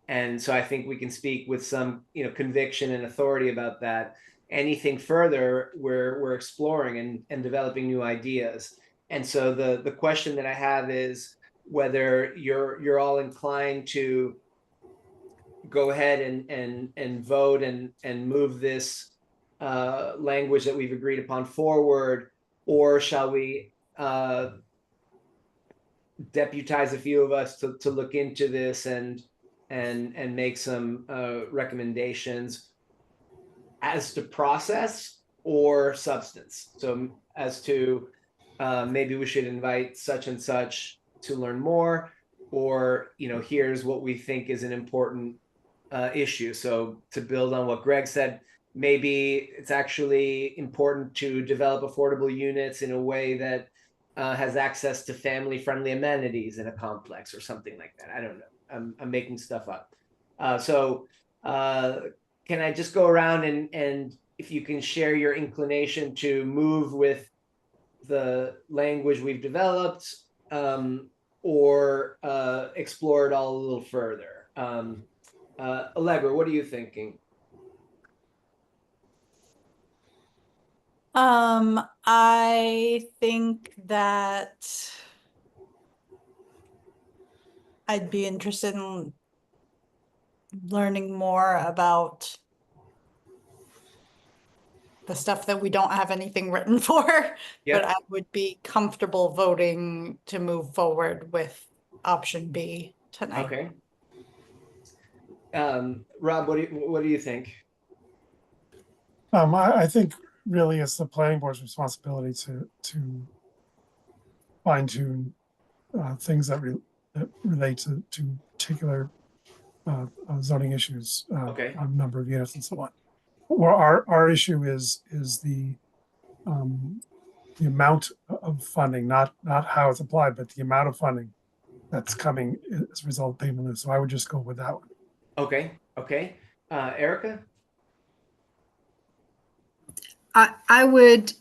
And so I think we can speak with some, conviction and authority about that. Anything further, we're exploring and developing new ideas. And so the question that I have is whether you're all inclined to go ahead and vote and move this language that we've agreed upon forward, or shall we deputize a few of us to look into this and make some recommendations as to process or substance. So as to maybe we should invite such and such to learn more, or here's what we think is an important issue. So to build on what Greg said, maybe it's actually important to develop affordable units in a way that has access to family-friendly amenities in a complex or something like that. I don't know. I'm making stuff up. So can I just go around and if you can share your inclination to move with the language we've developed, or explore it all a little further? Allegra, what are you thinking? I think that I'd be interested in learning more about the stuff that we don't have anything written for, but I would be comfortable voting to move forward with option B tonight. Okay. Rob, what do you think? I think really it's the planning board's responsibility to fine tune things that relate to particular zoning issues, Okay. on number of units and so on. Well, our issue is the amount of funding, not how it's applied, but the amount of funding that's coming as a result of payment loop. So I would just go with that one. Okay. Erica? I would.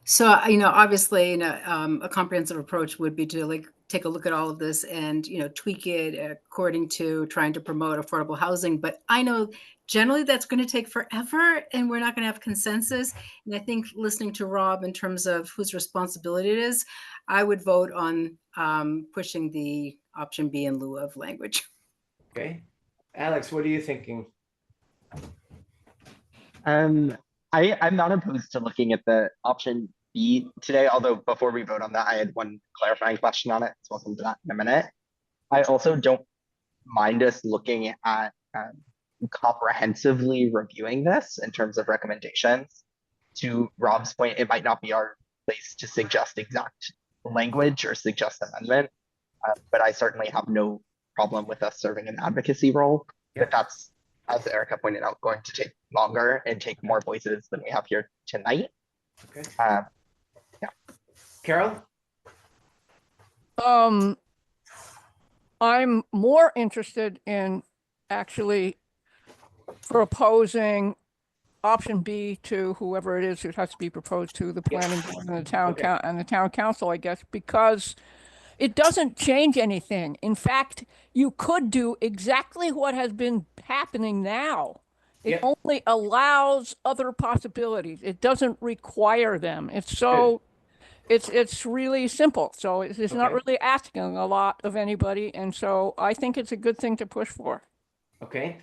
So, obviously, a comprehensive approach would be to take a look at all of this and, tweak it according to trying to promote affordable housing. But I know generally that's going to take forever and we're not going to have consensus. And I think listening to Rob in terms of whose responsibility it is, I would vote on pushing the option B in lieu of language. Okay. Alex, what are you thinking? I'm not opposed to looking at the option B today, although before we vote on that, I had one clarifying question on it. So welcome to that in a minute. I also don't mind us looking at comprehensively reviewing this in terms of recommendations. To Rob's point, it might not be our place to suggest exact language or suggest amendment, but I certainly have no problem with us serving an advocacy role. But that's, as Erica pointed out, going to take longer and take more voices than we have here tonight. Okay. Yeah. Carol? I'm more interested in actually proposing option B to whoever it is it has to be proposed to, the planning board and the town and the town council, I guess, because it doesn't change anything. In fact, you could do exactly what has been happening now. It only allows other possibilities. It doesn't require them. It's so, it's really simple. So it's not really asking a lot of anybody. And so I think it's a good thing to push for. Okay.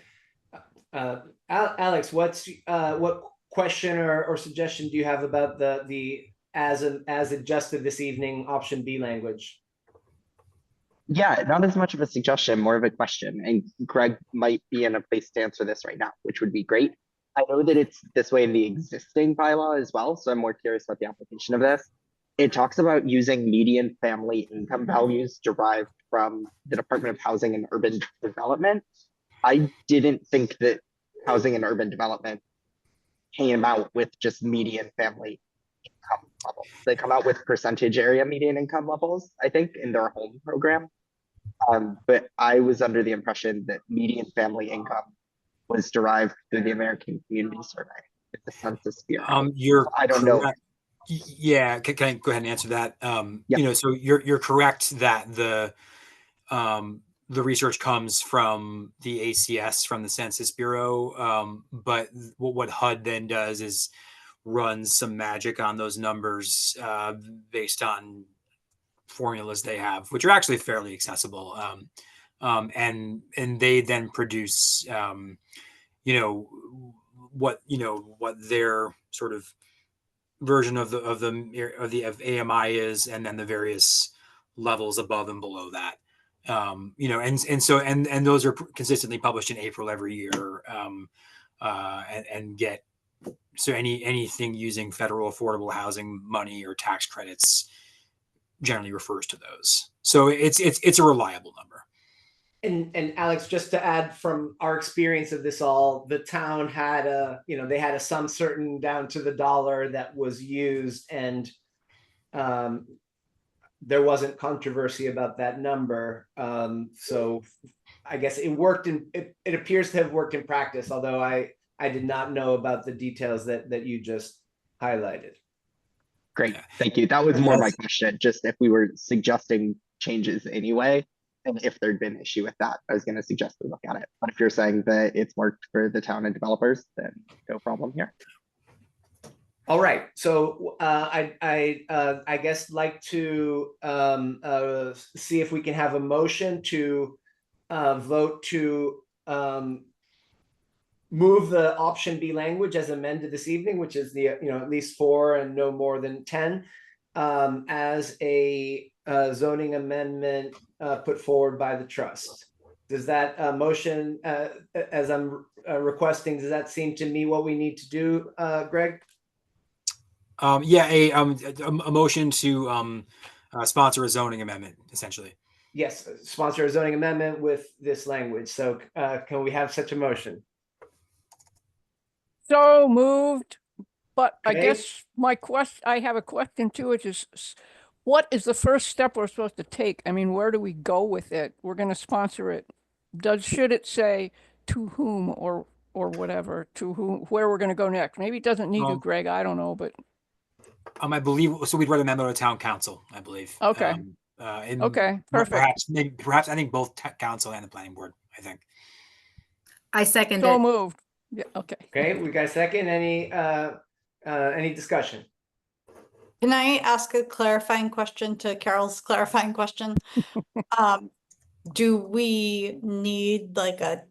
Alex, what question or suggestion do you have about the as adjusted this evening option B language? Yeah, not as much of a suggestion, more of a question. And Greg might be in a place to answer this right now, which would be great. I know that it's this way in the existing bylaw as well, so I'm more curious about the application of this. It talks about using median family income values derived from the Department of Housing and Urban Development. I didn't think that Housing and Urban Development came out with just median family income levels. They come out with percentage area median income levels, I think, in their home program. But I was under the impression that median family income was derived through the American Community Survey, the Census Bureau. You're I don't correct. know. Yeah, can I go ahead and answer that? Yep. You know, so you're correct that the research comes from the ACS, from the Census Bureau. But what HUD then does is runs some magic on those numbers based on formulas they have, which are actually fairly accessible. And they then produce, what their sort of version of the AMI is, and then the various levels above and below that. And those are consistently published in April every year, and get so anything using federal affordable housing money or tax credits generally refers to those. So it's a reliable number. And Alex, just to add from our experience of this all, the town had they had a sum certain down to the dollar that was used, and there wasn't controversy about that number. So I guess it worked it appears to have worked in practice, although I did not know about the details that you just highlighted. Great, thank you. That was more my question, just if we were suggesting changes anyway, and if there'd been an issue with that, I was going to suggest we look at it. But if you're saying that it's worked for the town and developers, then no problem here. All right, so I guess like to see if we can have a motion to vote to move the option B language as amended this evening, which is the at least 4 and no more than 10, as a zoning amendment put forward by the trust. Does that motion, as I'm requesting, does that seem to me what we need to do, Greg? A motion to sponsor a zoning amendment, essentially. Yes, sponsor a zoning amendment with this language. So can we have such a motion? So moved. But I Okay. guess I have a question too, which is, what is the first step we're supposed to take? I mean, where do we go with it? We're going to sponsor it. Should it say to whom or whatever, to whom, where we're going to go next? Maybe it doesn't need to, Greg. I don't know, but. I believe so. We'd write a memo to town council, I believe. Okay. Okay. Perfect. Perhaps I think both council and the planning board. I think. I second So it. moved. Yeah. Okay. Okay, we got a second. Any discussion? Can I ask a clarifying question to Carol's clarifying question? Do we need like a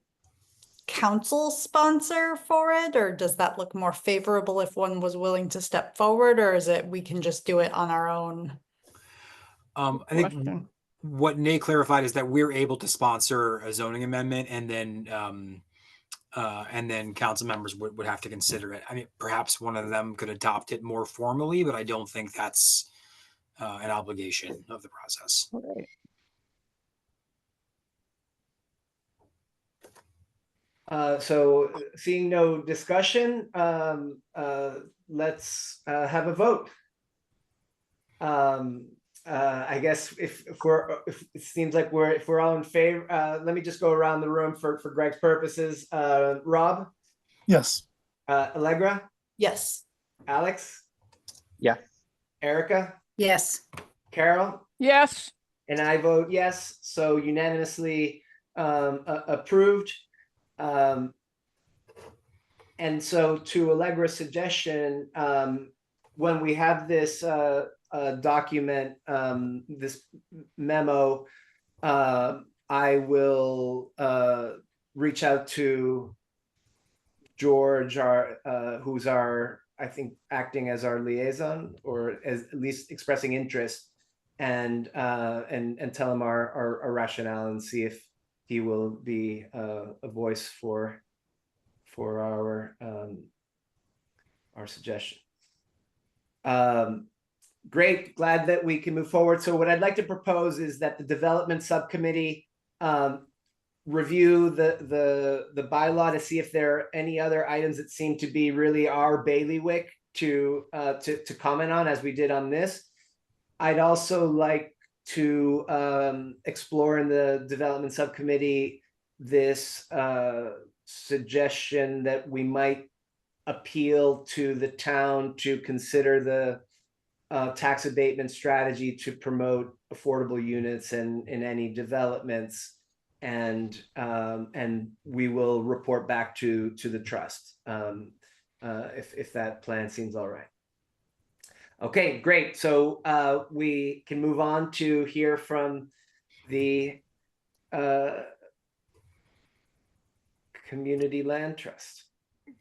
council sponsor for it, or does that look more favorable if one was willing to step forward, or is it we can just do it on our own? I think what Nate clarified is that we're able to sponsor a zoning amendment, and then council members would have to consider it. I mean, perhaps one of them could adopt it more formally, but I don't think that's an obligation of the process. Right. So seeing no discussion, let's have a vote. I guess if it seems like if we're all in favor, let me just go around the room for Greg's purposes. Rob? Yes. Allegra? Yes. Alex? Yeah. Erica? Yes. Carol? Yes. And I vote yes, so unanimously approved. And so to Allegra's suggestion, when we have this document, this memo, I will reach out to George, who's I think acting as our liaison, or as at least expressing interest, and tell him our rationale and see if he will be a voice for our suggestion. Great, glad that we can move forward. So what I'd like to propose is that the development subcommittee review the bylaw to see if there are any other items that seem to be really our bailiwick to comment on, as we did on this. I'd also like to explore in the development subcommittee this suggestion that we might appeal to the town to consider the tax abatement strategy to promote affordable units in any developments, and we will report back to the trust if that plan seems all right. Okay, great. So we can move on to hear from the Community Land Trust.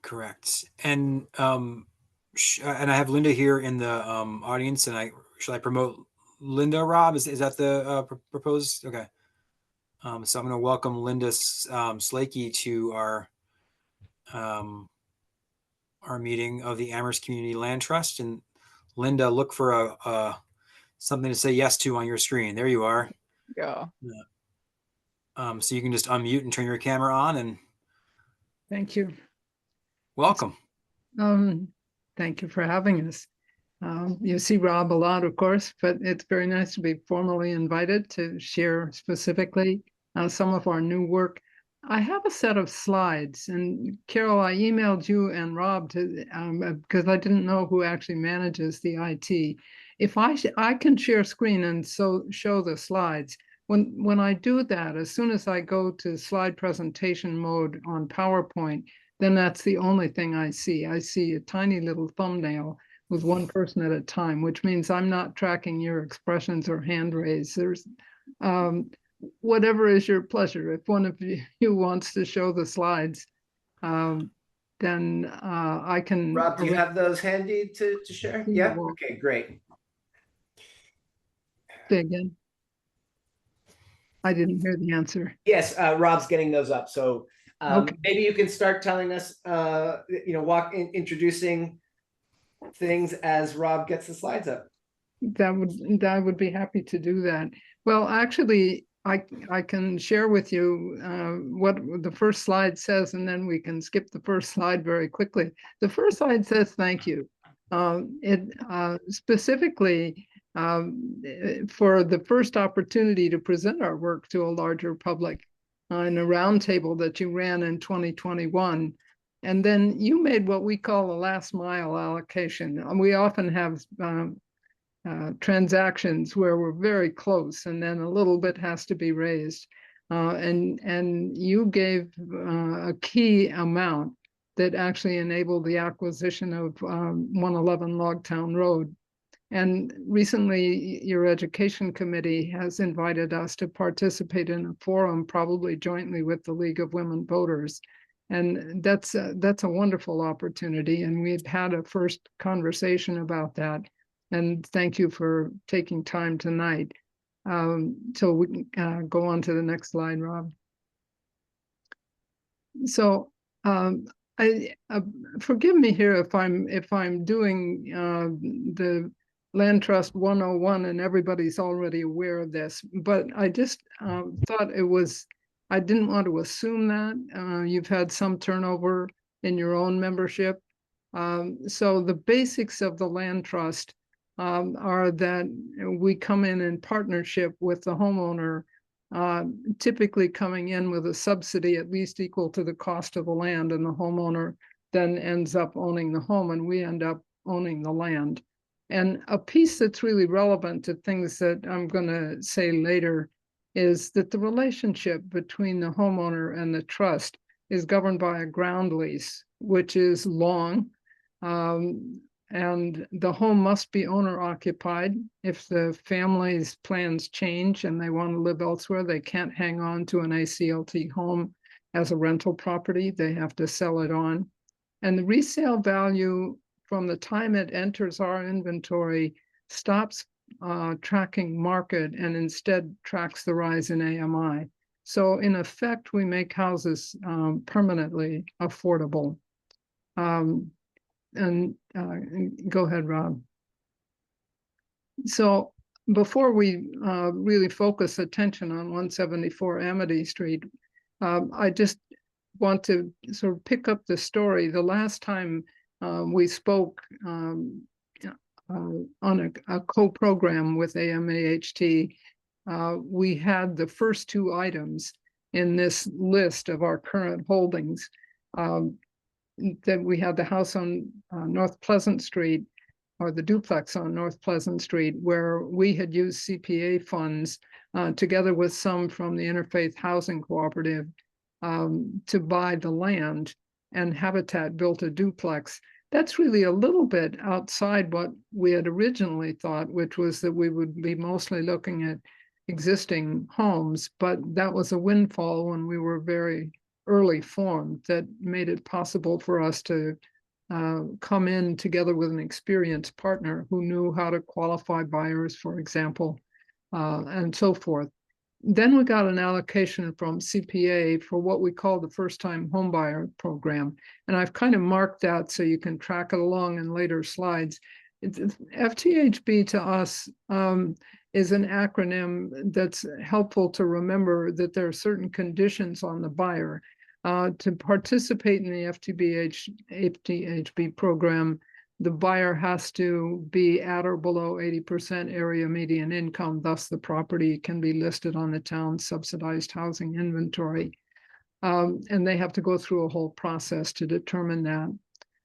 Correct. And I have Linda here in the audience, and should I promote Linda, Rob? Is that the proposed? Okay. So I'm going to welcome Linda Slakey to our meeting of the Amherst Community Land Trust. And Linda, look for something to say yes to on your screen. There you are. Yeah. So you can just unmute and turn your camera on, and Thank you. welcome. Thank you for having us. You see Rob a lot, of course, but it's very nice to be formally invited to share specifically some of our new work. I have a set of slides, and Carol, I emailed you and Rob to because I didn't know who actually manages the IT. If I can share screen and so show the slides. When I do that, as soon as I go to slide presentation mode on PowerPoint, then that's the only thing I see. I see a tiny little thumbnail with one person at a time, which means I'm not tracking your expressions or hand raise. There's whatever is your pleasure. If one of you wants to show the slides, then I can. Rob, do you have those handy to share? Yeah. Okay, great. Say again. I didn't hear the answer. Yes, Rob's getting those up. So Okay. maybe you can start telling us, introducing things as Rob gets the slides up. I would be happy to do that. Well, actually, I can share with you what the first slide says, and then we can skip the first slide very quickly. The first slide says thank you. It specifically for the first opportunity to present our work to a larger public in a roundtable that you ran in 2021. And then you made what we call a last mile allocation. And we often have transactions where we're very close and then a little bit has to be raised. And you gave a key amount that actually enabled the acquisition of 111 Logtown Road. And recently, your education committee has invited us to participate in a forum, probably jointly with the League of Women Voters. And that's a wonderful opportunity. And we've had a first conversation about that. And thank you for taking time tonight. So we can go on to the next slide, Rob. So forgive me here if I'm doing the Land Trust 101 and everybody's already aware of this, but I just thought I didn't want to assume that. You've had some turnover in your own membership. So the basics of the Land Trust are that we come in partnership with the homeowner, typically coming in with a subsidy at least equal to the cost of the land, and the homeowner then ends up owning the home and we end up owning the land. And a piece that's really relevant to things that I'm going to say later is that the relationship between the homeowner and the trust is governed by a ground lease, which is long. And the home must be owner occupied. If the family's plans change and they want to live elsewhere, they can't hang on to an ACLT home as a rental property. They have to sell it on. And the resale value from the time it enters our inventory stops tracking market and instead tracks the rise in AMI. So in effect, we make houses permanently affordable. And go ahead, Rob. So before we really focus attention on 174 Amity Street, I just want to sort of pick up the story. The last time we spoke on a co-program with AMAHT, we had the first two items in this list of our current holdings. That we had the house on North Pleasant Street, or the duplex on North Pleasant Street, where we had used CPA funds together with some from the Interfaith Housing Cooperative to buy the land, and Habitat built a duplex. That's really a little bit outside what we had originally thought, which was that we would be mostly looking at existing homes, but that was a windfall when we were very early formed that made it possible for us to come in together with an experienced partner who knew how to qualify buyers, for example, and so forth. Then we got an allocation from CPA for what we call the first-time homebuyer program. And I've kind of marked that so you can track it along in later slides. FTHB to us is an acronym that's helpful to remember that there are certain conditions on the buyer. To participate in the FTHB program, the buyer has to be at or below 80% area median income. Thus, the property can be listed on the town's subsidized housing inventory. And they have to go through a whole process to determine that.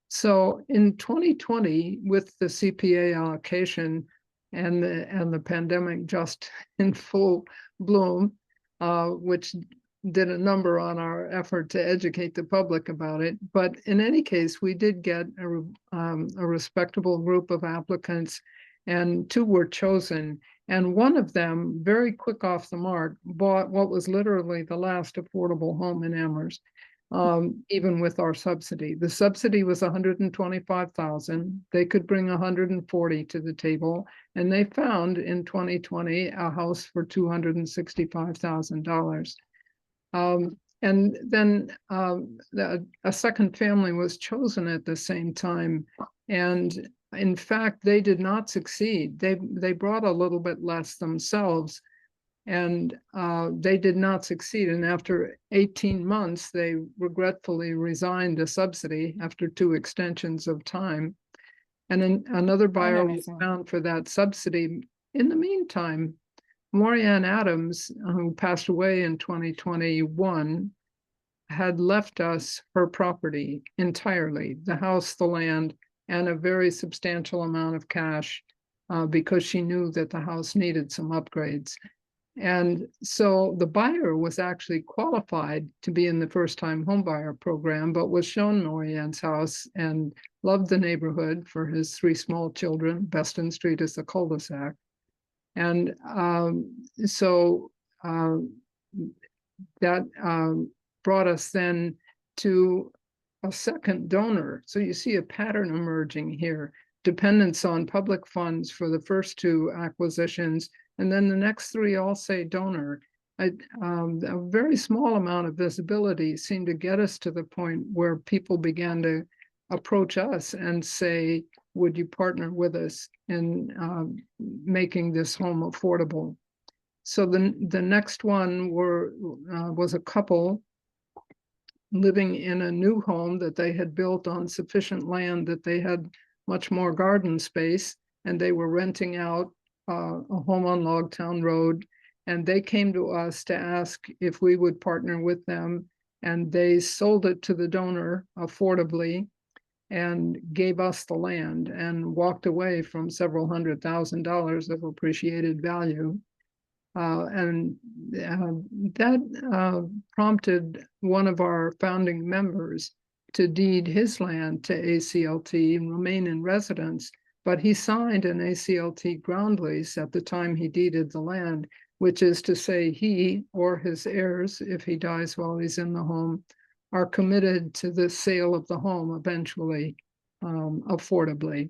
So in 2020, with the CPA allocation and the pandemic just in full bloom, which did a number on our effort to educate the public about it. But in any case, we did get a respectable group of applicants, and two were chosen. And one of them, very quick off the mark, bought what was literally the last affordable home in Amherst, even with our subsidy. The subsidy was $125,000. They could bring $140,000 to the table, and they found in 2020 a house for $265,000. And then a second family was chosen at the same time. And in fact, they did not succeed. They brought a little bit less themselves, and they did not succeed. And after 18 months, they regretfully resigned the subsidy after 2 extensions of time. And then another buyer was found for that subsidy. In the meantime, Maurianne Adams, who passed away in 2021, had left us her property entirely, the house, the land, and a very substantial amount of cash because she knew that the house needed some upgrades. And so the buyer was actually qualified to be in the first-time homebuyer program, but was shown Maurianne's house and loved the neighborhood for his 3 small children. Beston Street is the cul-de-sac. And so that brought us then to a second donor. So you see a pattern emerging here: dependence on public funds for the first 2 acquisitions, and then the next 3 all say donor. A very small amount of visibility seemed to get us to the point where people began to approach us and say, would you partner with us in making this home affordable? So the next one was a couple living in a new home that they had built on sufficient land that they had much more garden space, and they were renting out a home on Logtown Road. And they came to us to ask if we would partner with them, and they sold it to the donor affordably and gave us the land and walked away from several $100,000 of appreciated value. That prompted one of our founding members to deed his land to ACLT and remain in residence, but he signed an ACLT ground lease at the time he deeded the land, which is to say he or his heirs, if he dies while he's in the home, are committed to the sale of the home eventually, affordably.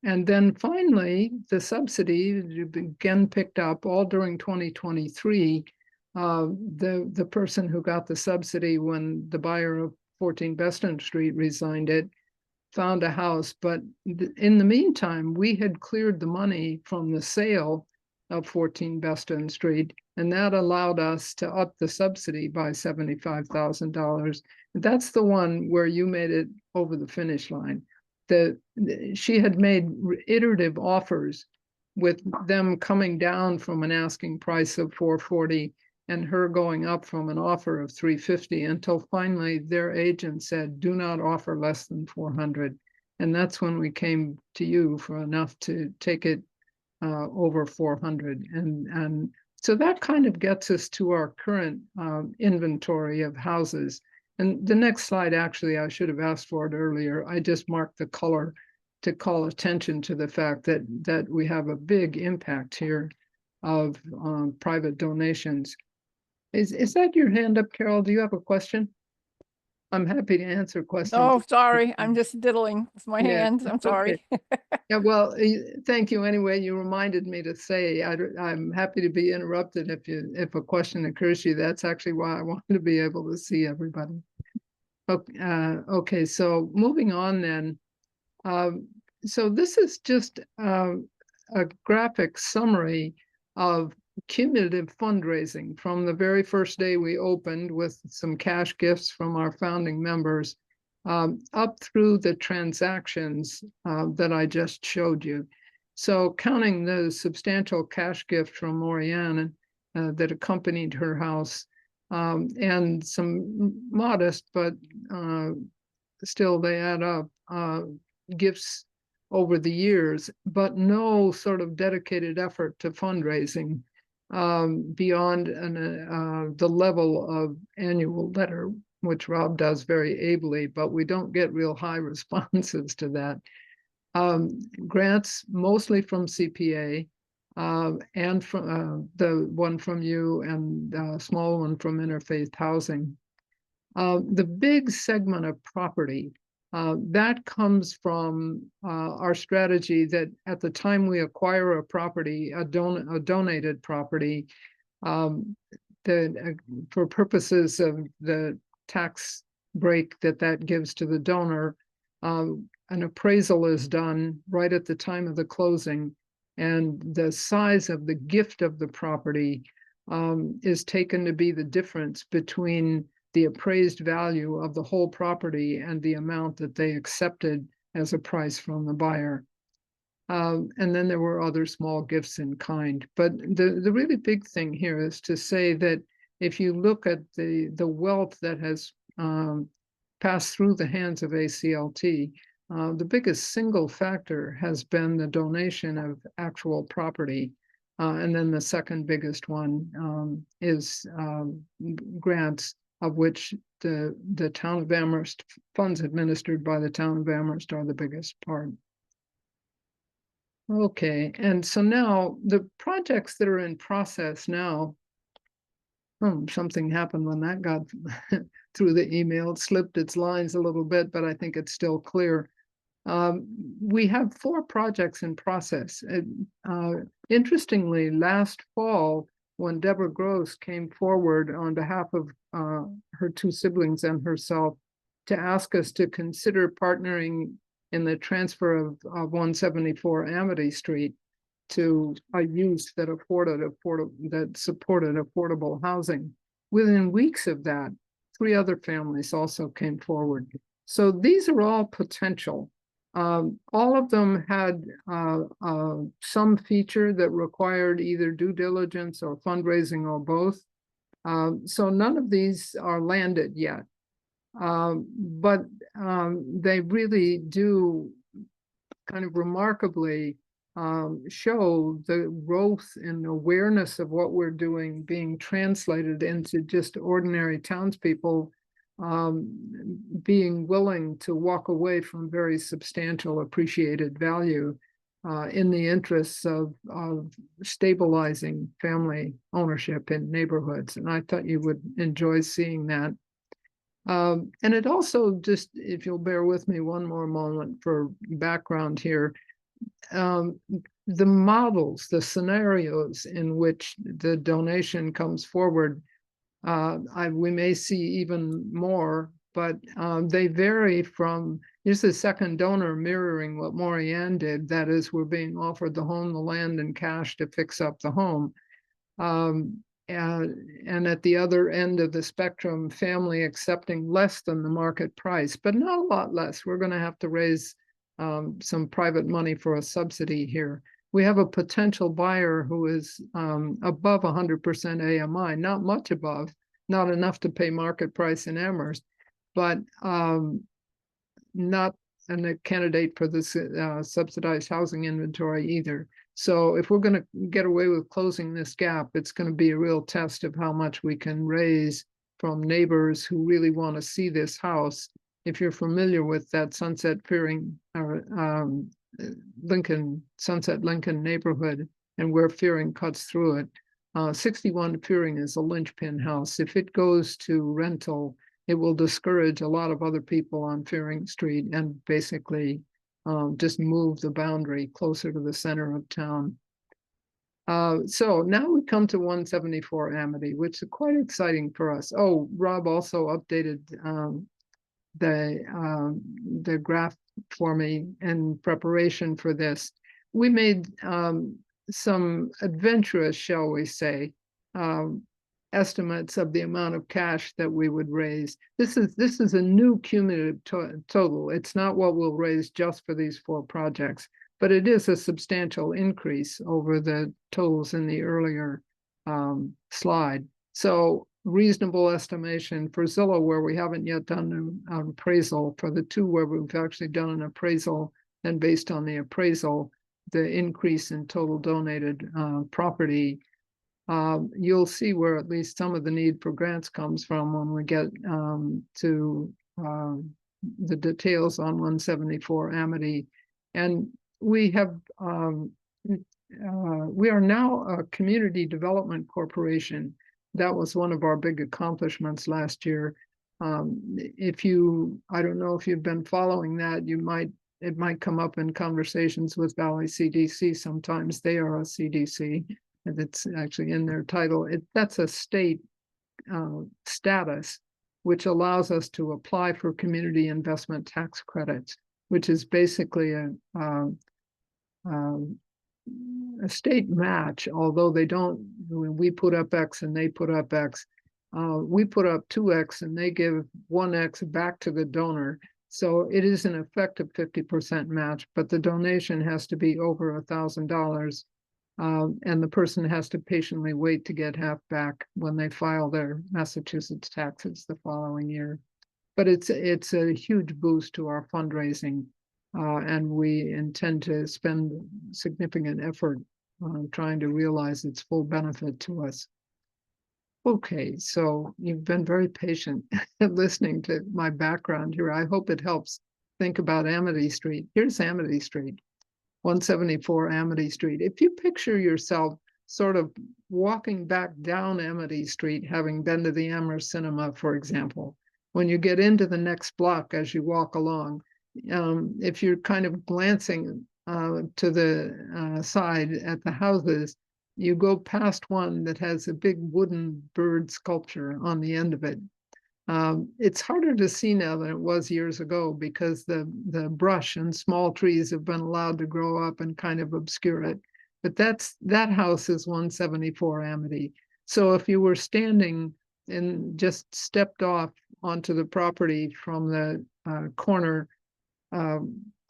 And then finally, the subsidy again picked up all during 2023. The person who got the subsidy when the buyer of 14 Beston Street resigned it found a house, but in the meantime, we had cleared the money from the sale of 14 Beston Street, and that allowed us to up the subsidy by $75,000. That's the one where you made it over the finish line. She had made iterative offers with them coming down from an asking price of $440 and her going up from an offer of $350 until finally their agent said, do not offer less than $400. And that's when we came to you for enough to take it over $400. And so that kind of gets us to our current inventory of houses. And the next slide, actually, I should have asked for it earlier. I just marked the color to call attention to the fact that we have a big impact here of private donations. Is that your hand up, Carol? Do you have a question? I'm happy to answer questions. Oh, sorry. I'm just diddling with my hands. I'm sorry. Okay. Yeah, well, thank you anyway. You reminded me to say I'm happy to be interrupted if a question occurs to you. That's actually why I wanted to be able to see everybody. Okay, so moving on then. So this is just a graphic summary of cumulative fundraising from the very first day we opened with some cash gifts from our founding members up through the transactions that I just showed you. So counting the substantial cash gift from Lorianne that accompanied her house and some modest, but still they add up, gifts over the years, but no sort of dedicated effort to fundraising beyond the level of annual letter, which Rob does very ably, but we don't get real high responses to that. Grants mostly from CPA and from the one from you and a small one from Interfaith Housing. The big segment of property that comes from our strategy that at the time we acquire a property, a donated property, for purposes of the tax break that gives to the donor, an appraisal is done right at the time of the closing, and the size of the gift of the property is taken to be the difference between the appraised value of the whole property and the amount that they accepted as a price from the buyer. And then there were other small gifts in kind. But the really big thing here is to say that if you look at the wealth that has passed through the hands of ACLT, the biggest single factor has been the donation of actual property. And then the second biggest one is grants, of which the town of Amherst, funds administered by the town of Amherst are the biggest part. Okay, and so now the projects that are in process now, something happened when that got through the email. It slipped its lines a little bit, but I think it's still clear. We have 4 projects in process. Interestingly, last fall, when Deborah Gross came forward on behalf of her 2 siblings and herself to ask us to consider partnering in the transfer of 174 Amity Street to a use that supported affordable housing. Within weeks of that, 3 other families also came forward. So these are all potential. All of them had some feature that required either due diligence or fundraising or both. So none of these are landed yet. But they really do kind of remarkably show the growth in awareness of what we're doing being translated into just ordinary townspeople being willing to walk away from very substantial appreciated value in the interests of stabilizing family ownership in neighborhoods. And I thought you would enjoy seeing that. And it also just, if you'll bear with me one more moment for background here, the models, the scenarios in which the donation comes forward, we may see even more but they vary from, here's a second donor mirroring what Morianne did. That is, we're being offered the home, the land, and cash to fix up the home. And at the other end of the spectrum, family accepting less than the market price, but not a lot less. We're going to have to raise some private money for a subsidy here. We have a potential buyer who is above 100% AMI, not much above, not enough to pay market price in Amherst, but not a candidate for this subsidized housing inventory either. So if we're going to get away with closing this gap, it's going to be a real test of how much we can raise from neighbors who really want to see this house. If you're familiar with that Sunset Fearing or Sunset Lincoln neighborhood and where Fearing cuts through it, 61 Fearing is a linchpin house. If it goes to rental, it will discourage a lot of other people on Fearing Street and basically just move the boundary closer to the center of town. So now we come to 174 Amity, which is quite exciting for us. Oh, Rob also updated the graph for me in preparation for this. We made some adventurous, shall we say, estimates of the amount of cash that we would raise. This is a new cumulative total. It's not what we'll raise just for these 4 projects, but it is a substantial increase over the totals in the earlier slide. So reasonable estimation for Zillow, where we haven't yet done an appraisal, for the 2 where we've actually done an appraisal, and based on the appraisal, the increase in total donated property, you'll see where at least some of the need for grants comes from when we get to the details on 174 Amity. And we have we are now a community development corporation. That was one of our big accomplishments last year. I don't know if you've been following that, it might come up in conversations with Valley CDC. Sometimes they are a CDC, and it's actually in their title. That's a state status, which allows us to apply for community investment tax credits, which is basically a state match, although they don't, we put up X and they put up X. We put up 2X and they give 1X back to the donor. So it is an effective 50% match, but the donation has to be over $1,000. And the person has to patiently wait to get half back when they file their Massachusetts taxes the following year. But it's a huge boost to our fundraising. And we intend to spend significant effort trying to realize its full benefit to us. Okay, so you've been very patient listening to my background here. I hope it helps think about Amity Street. Here's Amity Street, 174 Amity Street. If you picture yourself sort of walking back down Amity Street, having been to the Amherst Cinema, for example, when you get into the next block as you walk along, if you're kind of glancing to the side at the houses, you go past one that has a big wooden bird sculpture on the end of it. It's harder to see now than it was years ago because the brush and small trees have been allowed to grow up and kind of obscure it. But that house is 174 Amity. So if you were standing and just stepped off onto the property from the corner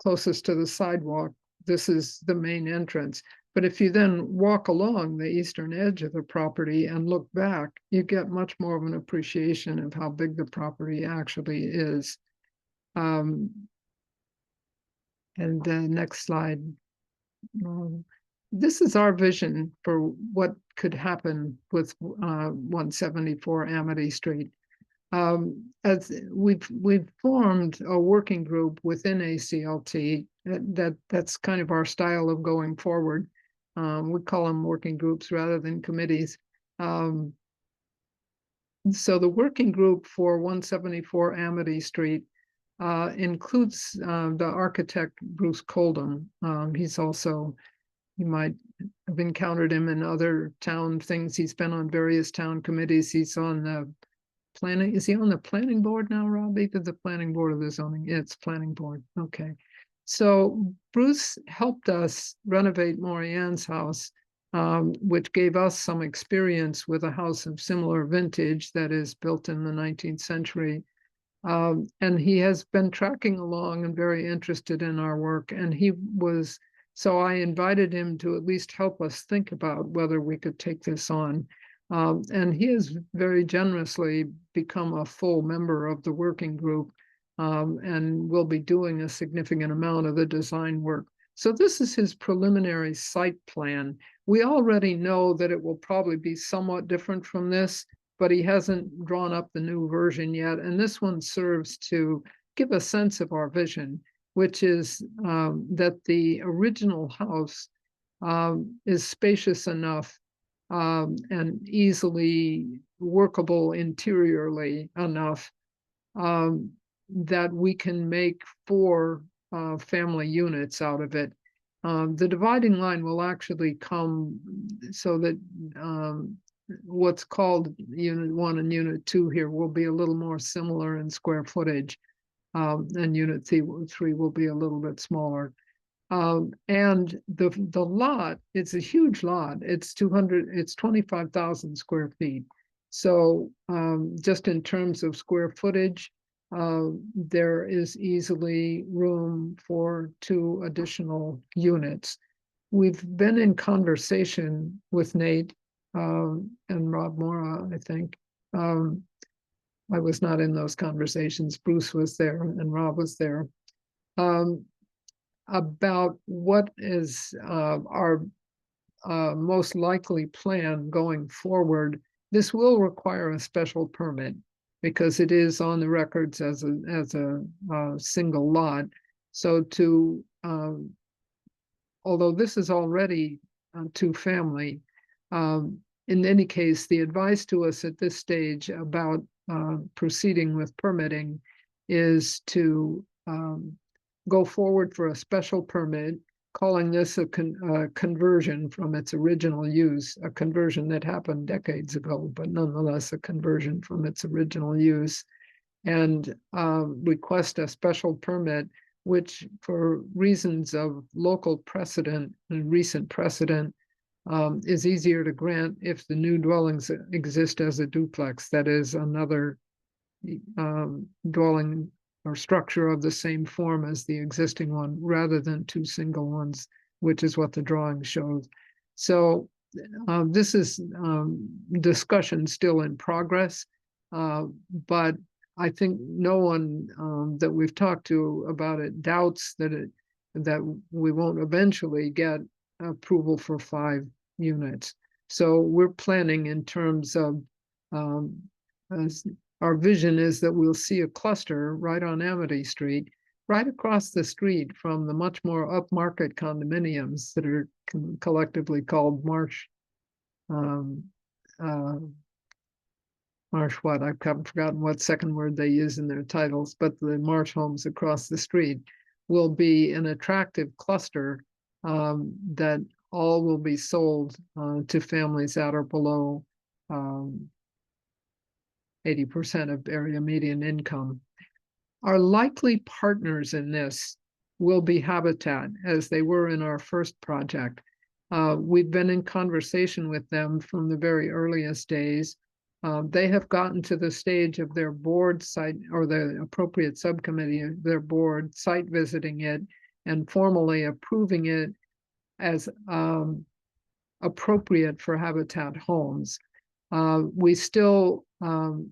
closest to the sidewalk, this is the main entrance. But if you then walk along the eastern edge of the property and look back, you get much more of an appreciation of how big the property actually is. And the next slide. This is our vision for what could happen with 174 Amity Street. As we've formed a working group within ACLT that's kind of our style of going forward. We call them working groups rather than committees. So the working group for 174 Amity Street includes the architect Bruce Coldham. You might have encountered him in other town things. He's been on various town committees. He's on the planning, is he on the planning board now, Rob? Either the planning board or the zoning, yeah, it's planning board, okay. So Bruce helped us renovate Morianne's house, which gave us some experience with a house of similar vintage that is built in the 19th century. And he has been tracking along and very interested in our work. And so I invited him to at least help us think about whether we could take this on. And he has very generously become a full member of the working group, and will be doing a significant amount of the design work. So this is his preliminary site plan. We already know that it will probably be somewhat different from this, but he hasn't drawn up the new version yet. And this one serves to give a sense of our vision, which is that the original house is spacious enough and easily workable interiorly enough that we can make 4 family units out of it. The dividing line will actually come so that what's called Unit 1 and Unit 2 here will be a little more similar in square footage, and Unit 3 will be a little bit smaller. And the lot, it's a huge lot. It's 25,000 square feet. So just in terms of square footage, there is easily room for 2 additional units. We've been in conversation with Nate and Rob Mora, I think. I was not in those conversations. Bruce was there and Rob was there. About what is our most likely plan going forward. This will require a special permit because it is on the records as a single lot. So although this is already 2-family, in any case, the advice to us at this stage about proceeding with permitting is to go forward for a special permit, calling this a conversion from its original use, a conversion that happened decades ago, but nonetheless a conversion from its original use, and request a special permit, which for reasons of local precedent and recent precedent is easier to grant if the new dwellings exist as a duplex, that is another dwelling or structure of the same form as the existing one, rather than 2 single ones, which is what the drawing shows. So this is discussion still in progress, but I think no one that we've talked to about it doubts that we won't eventually get approval for 5 units. So we're planning in terms of our vision is that we'll see a cluster right on Amity Street, right across the street from the much more upmarket condominiums that are collectively called Marsh. Marsh what? I've forgotten what second word they use in their titles, but the Marsh homes across the street will be an attractive cluster that all will be sold to families at or below 80% of area median income. Our likely partners in this will be Habitat, as they were in our first project. We've been in conversation with them from the very earliest days. They have gotten to the stage of their board site, or the appropriate subcommittee of their board site visiting it and formally approving it as appropriate for Habitat homes. We still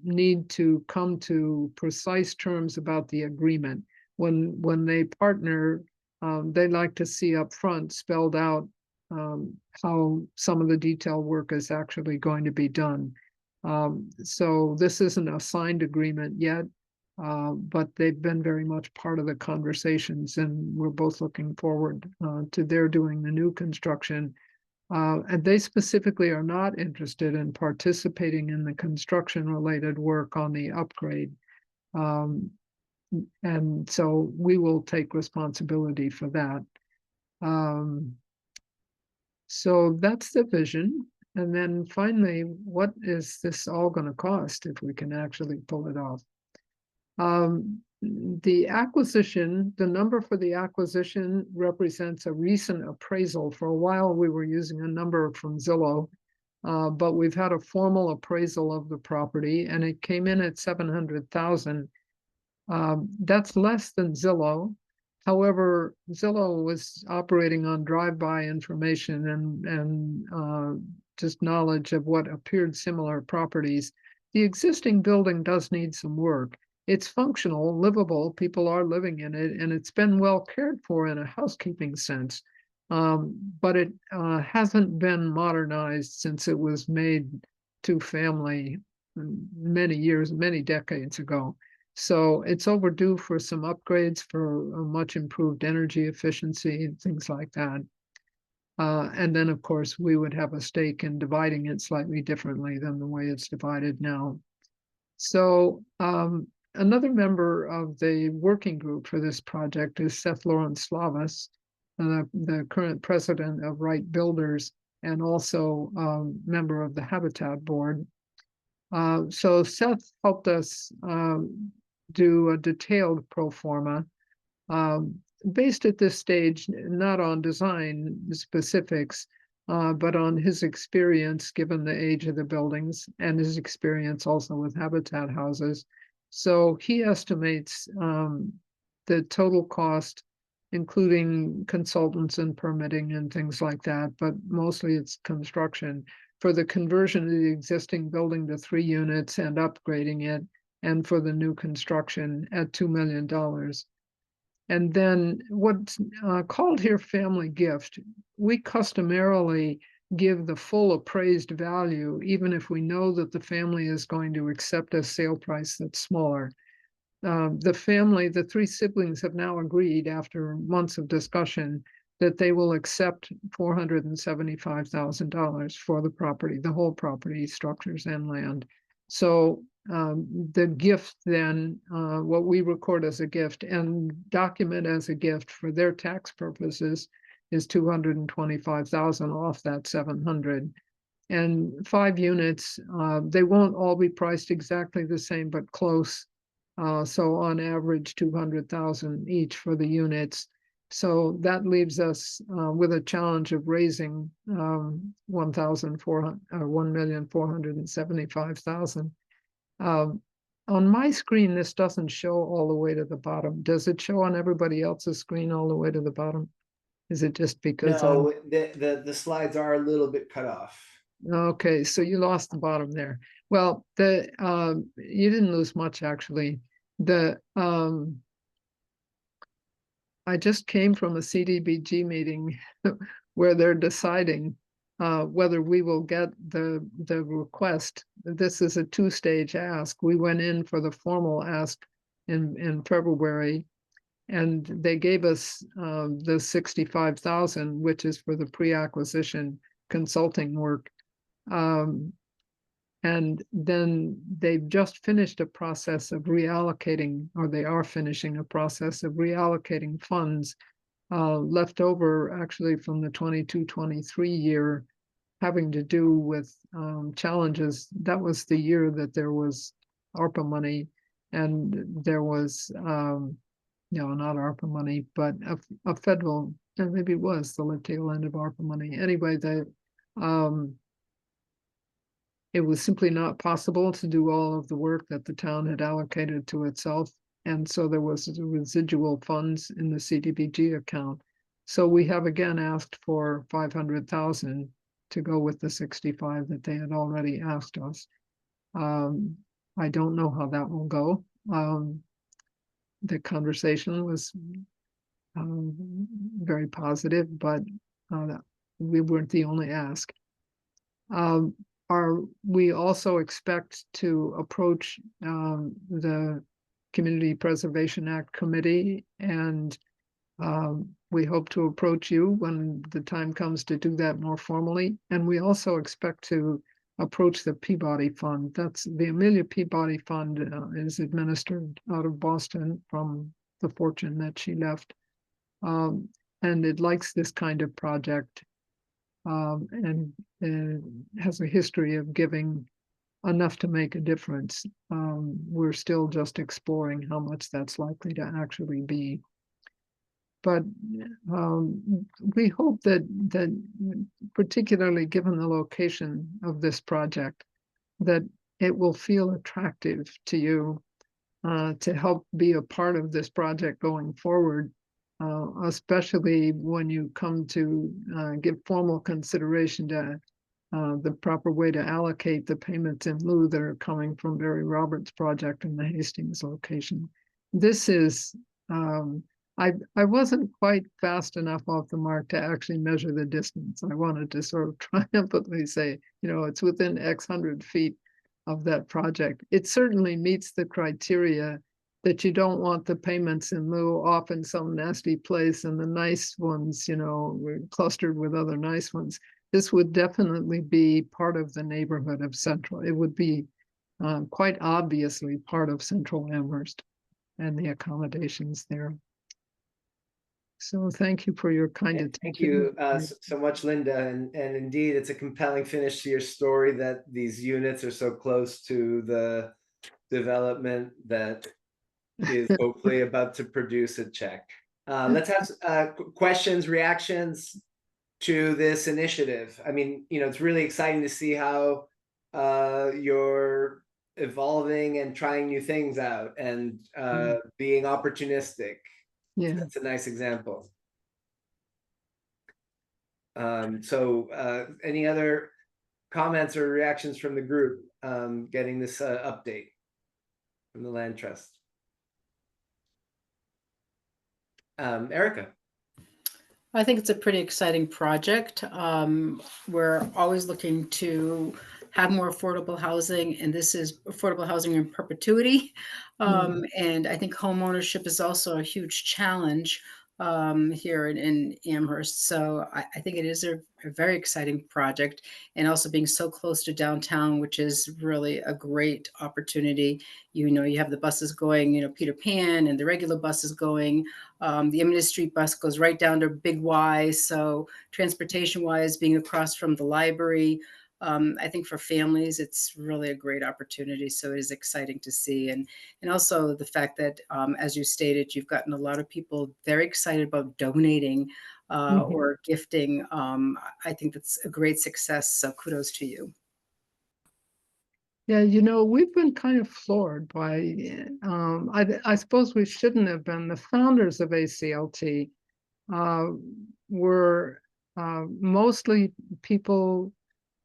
need to come to precise terms about the agreement. When they partner, they like to see up front spelled out how some of the detail work is actually going to be done. So this isn't a signed agreement yet, but they've been very much part of the conversations, and we're both looking forward to their doing the new construction. And they specifically are not interested in participating in the construction related work on the upgrade. And so we will take responsibility for that. So that's the vision. And then finally, what is this all going to cost if we can actually pull it off? The acquisition, the number for the acquisition represents a recent appraisal. For a while, we were using a number from Zillow, but we've had a formal appraisal of the property, and it came in at 700,000. That's less than Zillow. However, Zillow was operating on drive-by information and just knowledge of what appeared similar properties. The existing building does need some work. It's functional, livable, people are living in it, and it's been well cared for in a housekeeping sense. But it hasn't been modernized since it was made to family many years, many decades ago. So it's overdue for some upgrades for a much improved energy efficiency and things like that. And then, of course, we would have a stake in dividing it slightly differently than the way it's divided now. So another member of the working group for this project is Seth Lawrence Slavas, the current president of Wright Builders and also member of the Habitat Board. So Seth helped us do a detailed pro forma based at this stage, not on design specifics, but on his experience given the age of the buildings and his experience also with habitat houses. So he estimates the total cost, including consultants and permitting and things like that, but mostly it's construction for the conversion of the existing building to 3 units and upgrading it, and for the new construction at $2 million. And then what's called here family gift, we customarily give the full appraised value, even if we know that the family is going to accept a sale price that's smaller. The family, the 3 siblings, have now agreed after months of discussion that they will accept $475,000 for the property, the whole property, structures and land. So the gift then, what we record as a gift and document as a gift for their tax purposes is $225,000 off that 700. And 5 units, they won't all be priced exactly the same, but close. So on average, 200,000 each for the units. So that leaves us with a challenge of raising 1,475,000. On my screen, this doesn't show all the way to the bottom. Does it show on everybody else's screen all the way to the bottom? Is it just because No, the slides are a little bit cut off. Okay, so you lost the bottom there. Well, you didn't lose much actually. I just came from a CDBG meeting where they're deciding whether we will get the request. This is a 2-stage ask. We went in for the formal ask in February, and they gave us the 65,000, which is for the pre-acquisition consulting work. And then they've just finished a process of reallocating, or they are finishing a process of reallocating funds left over actually from the 22-23 year, having to do with challenges. That was the year that there was ARPA money, and there was, no, not ARPA money, but a federal, and maybe it was the tail end of ARPA money. Anyway, it was simply not possible to do all of the work that the town had allocated to itself. And so there was residual funds in the CDBG account. So we have again asked for 500,000 to go with the 65 that they had already asked us. I don't know how that will go. The conversation was very positive, but we weren't the only ask. We also expect to approach the Community Preservation Act Committee, and we hope to approach you when the time comes to do that more formally. And we also expect to approach the Peabody Fund. That's the Amelia Peabody Fund is administered out of Boston from the fortune that she left. And it likes this kind of project. and has a history of giving enough to make a difference. We're still just exploring how much that's likely to actually be. But we hope that particularly given the location of this project, that it will feel attractive to you to help be a part of this project going forward, especially when you come to give formal consideration to the proper way to allocate the payments in lieu that are coming from Barry Roberts' project in the Hastings location. This is, I wasn't quite fast enough off the mark to actually measure the distance. I wanted to sort of triumphantly say, you know, it's within X hundred feet of that project. It certainly meets the criteria that you don't want the payments in lieu off in some nasty place and the nice ones, you know, clustered with other nice ones. This would definitely be part of the neighborhood of Central. It would be quite obviously part of Central Amherst and the accommodations there. So thank you for your kind attention. Thank you so much, Linda. And indeed, it's a compelling finish to your story that these units are so close to the development that is hopefully about to produce a check. Let's have questions, reactions to this initiative. I mean, you know, it's really exciting to see how you're evolving and trying new things out and being opportunistic. Yeah. That's a nice example. So any other comments or reactions from the group getting this update from the Land Trust? Erica. I think it's a pretty exciting project. We're always looking to have more affordable housing, and this is affordable housing in perpetuity. And I think home ownership is also a huge challenge here in Amherst. So I think it is a very exciting project, and also being so close to downtown, which is really a great opportunity. You know, you have the buses going, you know, Peter Pan, and the regular buses going. The Eminem Street bus goes right down to Big Y. So transportation-wise, being across from the library, I think for families, it's really a great opportunity. So it is exciting to see. And also the fact that, as you stated, you've gotten a lot of people very excited about donating or gifting. I think that's a great success. So kudos to you. Yeah, you know, we've been kind of floored by, I suppose we shouldn't have been. The founders of ACLT were mostly people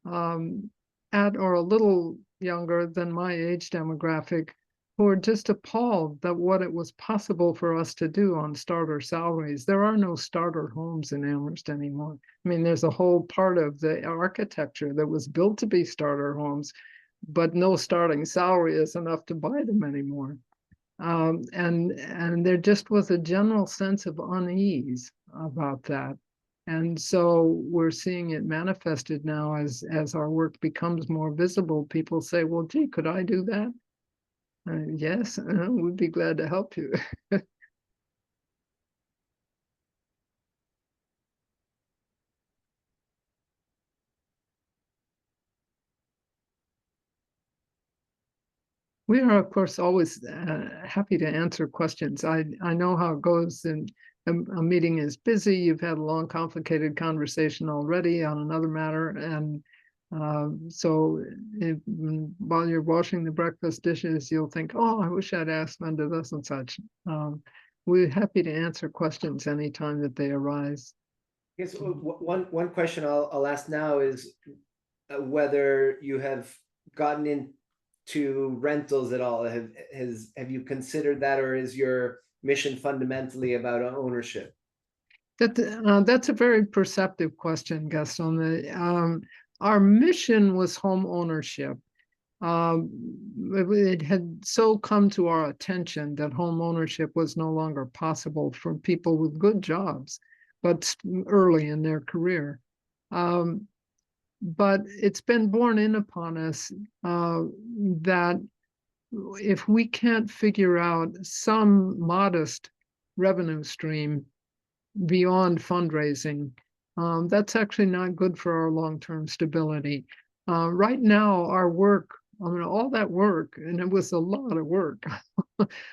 at or a little younger than my age demographic, who are just appalled that what it was possible for us to do on starter salaries. There are no starter homes in Amherst anymore. I mean, there's a whole part of the architecture that was built to be starter homes, but no starting salary is enough to buy them anymore. And there just was a general sense of unease about that. And so we're seeing it manifested now as our work becomes more visible. People say, well, gee, could I do that? Yes, we'd be glad to help you. We are, of course, always happy to answer questions. I know how it goes, and a meeting is busy. You've had a long, complicated conversation already on another matter. And so while you're washing the breakfast dishes, you'll think, oh, I wish I'd asked Linda this and such. We're happy to answer questions anytime that they arise. I guess one question I'll ask now is whether you have gotten into rentals at all. Have you considered that, or is your mission fundamentally about ownership? That's a very perceptive question, Gaston. Our mission was home ownership. It had so come to our attention that home ownership was no longer possible for people with good jobs, but early in their career. But it's been borne in upon us that if we can't figure out some modest revenue stream beyond fundraising, That's actually not good for our long-term stability. Right now, our work, I mean, all that work, and it was a lot of work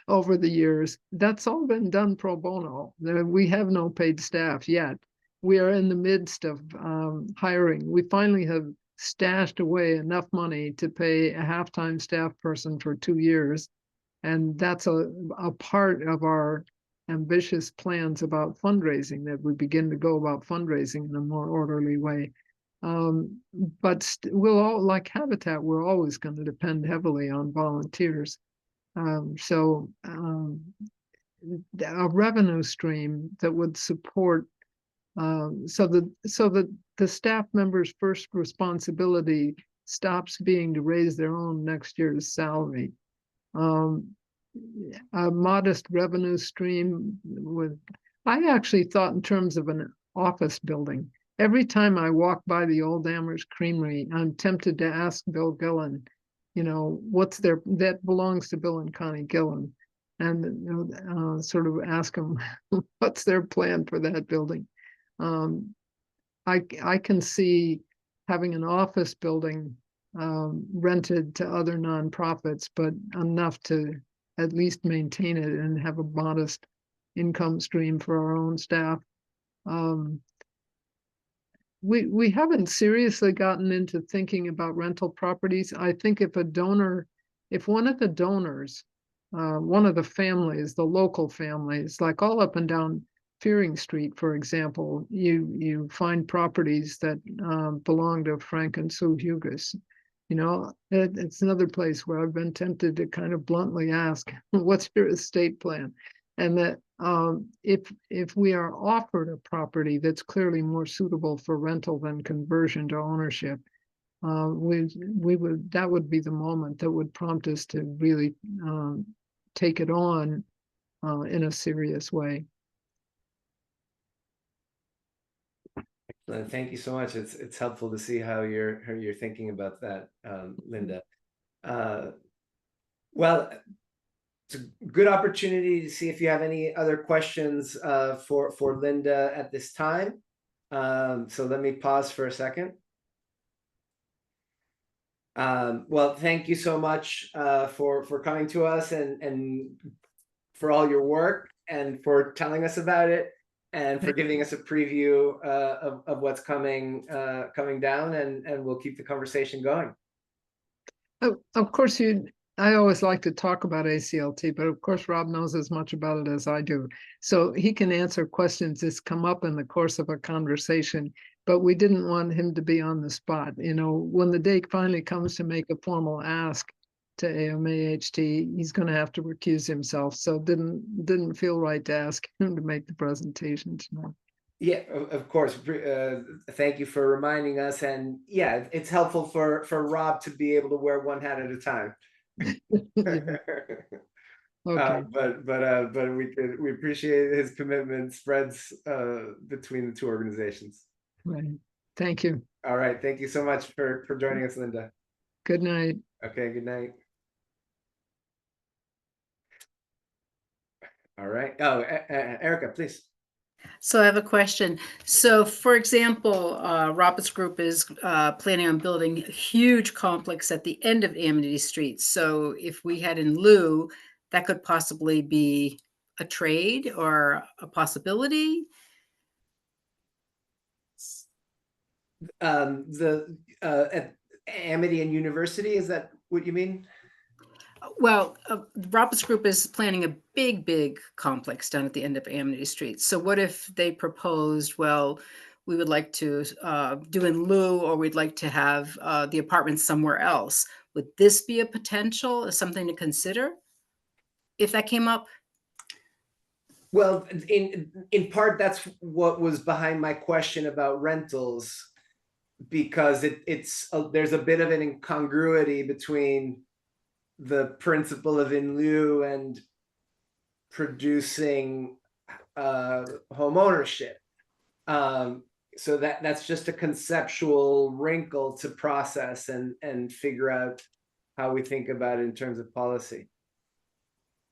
over the years, that's all been done pro bono. We have no paid staff yet. We are in the midst of hiring. We finally have stashed away enough money to pay a half-time staff person for 2 years. And that's a part of our ambitious plans about fundraising, that we begin to go about fundraising in a more orderly way. But we'll all, like Habitat, we're always going to depend heavily on volunteers. So a revenue stream that would support so that the staff members' first responsibility stops being to raise their own next year's salary. A modest revenue stream with, I actually thought in terms of an office building. Every time I walk by the old Amherst Creamery, I'm tempted to ask Bill Gillen, you know, what's their, that belongs to Bill and Connie Gillen, and you know, sort of ask them what's their plan for that building. I can see having an office building rented to other nonprofits, but enough to at least maintain it and have a modest income stream for our own staff. We haven't seriously gotten into thinking about rental properties. I think if one of the donors, one of the families, the local families, like all up and down Fearing Street, for example, you find properties that belong to Frank and Sue Hugus. You know, it's another place where I've been tempted to kind of bluntly ask, what's your estate plan? And that if we are offered a property that's clearly more suitable for rental than conversion to ownership, that would be the moment that would prompt us to really take it on in a serious way. Thank you so much. It's helpful to see how you're thinking about that, Linda. Well, it's a good opportunity to see if you have any other questions for Linda at this time. So let me pause for a second. Well, thank you so much for coming to us and for all your work and for telling us about it, and for giving us a preview of what's coming down, and we'll keep the conversation going. Of course, I always like to talk about ACLT, but of course Rob knows as much about it as I do. So he can answer questions that's come up in the course of a conversation, but we didn't want him to be on the spot. You know, when the day finally comes to make a formal ask to AMAHT, he's going to have to recuse himself. So didn't feel right to ask him to make the presentation tonight. Yeah, of course. Thank you for reminding us. And yeah, it's helpful for Rob to be able to wear one hat at a time. Okay. But we appreciate his commitment spreads between the two organizations. Right. Thank you. All right. Thank you so much for joining us, Linda. Good night. Okay. Good night. All right. Oh, Erica, please. So I have a question. So for example, Robert's group is planning on building a huge complex at the end of Amity Street. So if we had in lieu, that could possibly be a trade or a possibility. At Amity and University, is that what you mean? Well, Robert's group is planning a big complex down at the end of Amity Street. So what if they proposed, well, we would like to do in lieu, or we'd like to have the apartments somewhere else. Would this be a potential, something to consider if that came up? Well, in part, that's what was behind my question about rentals, because there's a bit of an incongruity between the principle of in lieu and producing home ownership. So that's just a conceptual wrinkle to process and figure out how we think about it in terms of policy,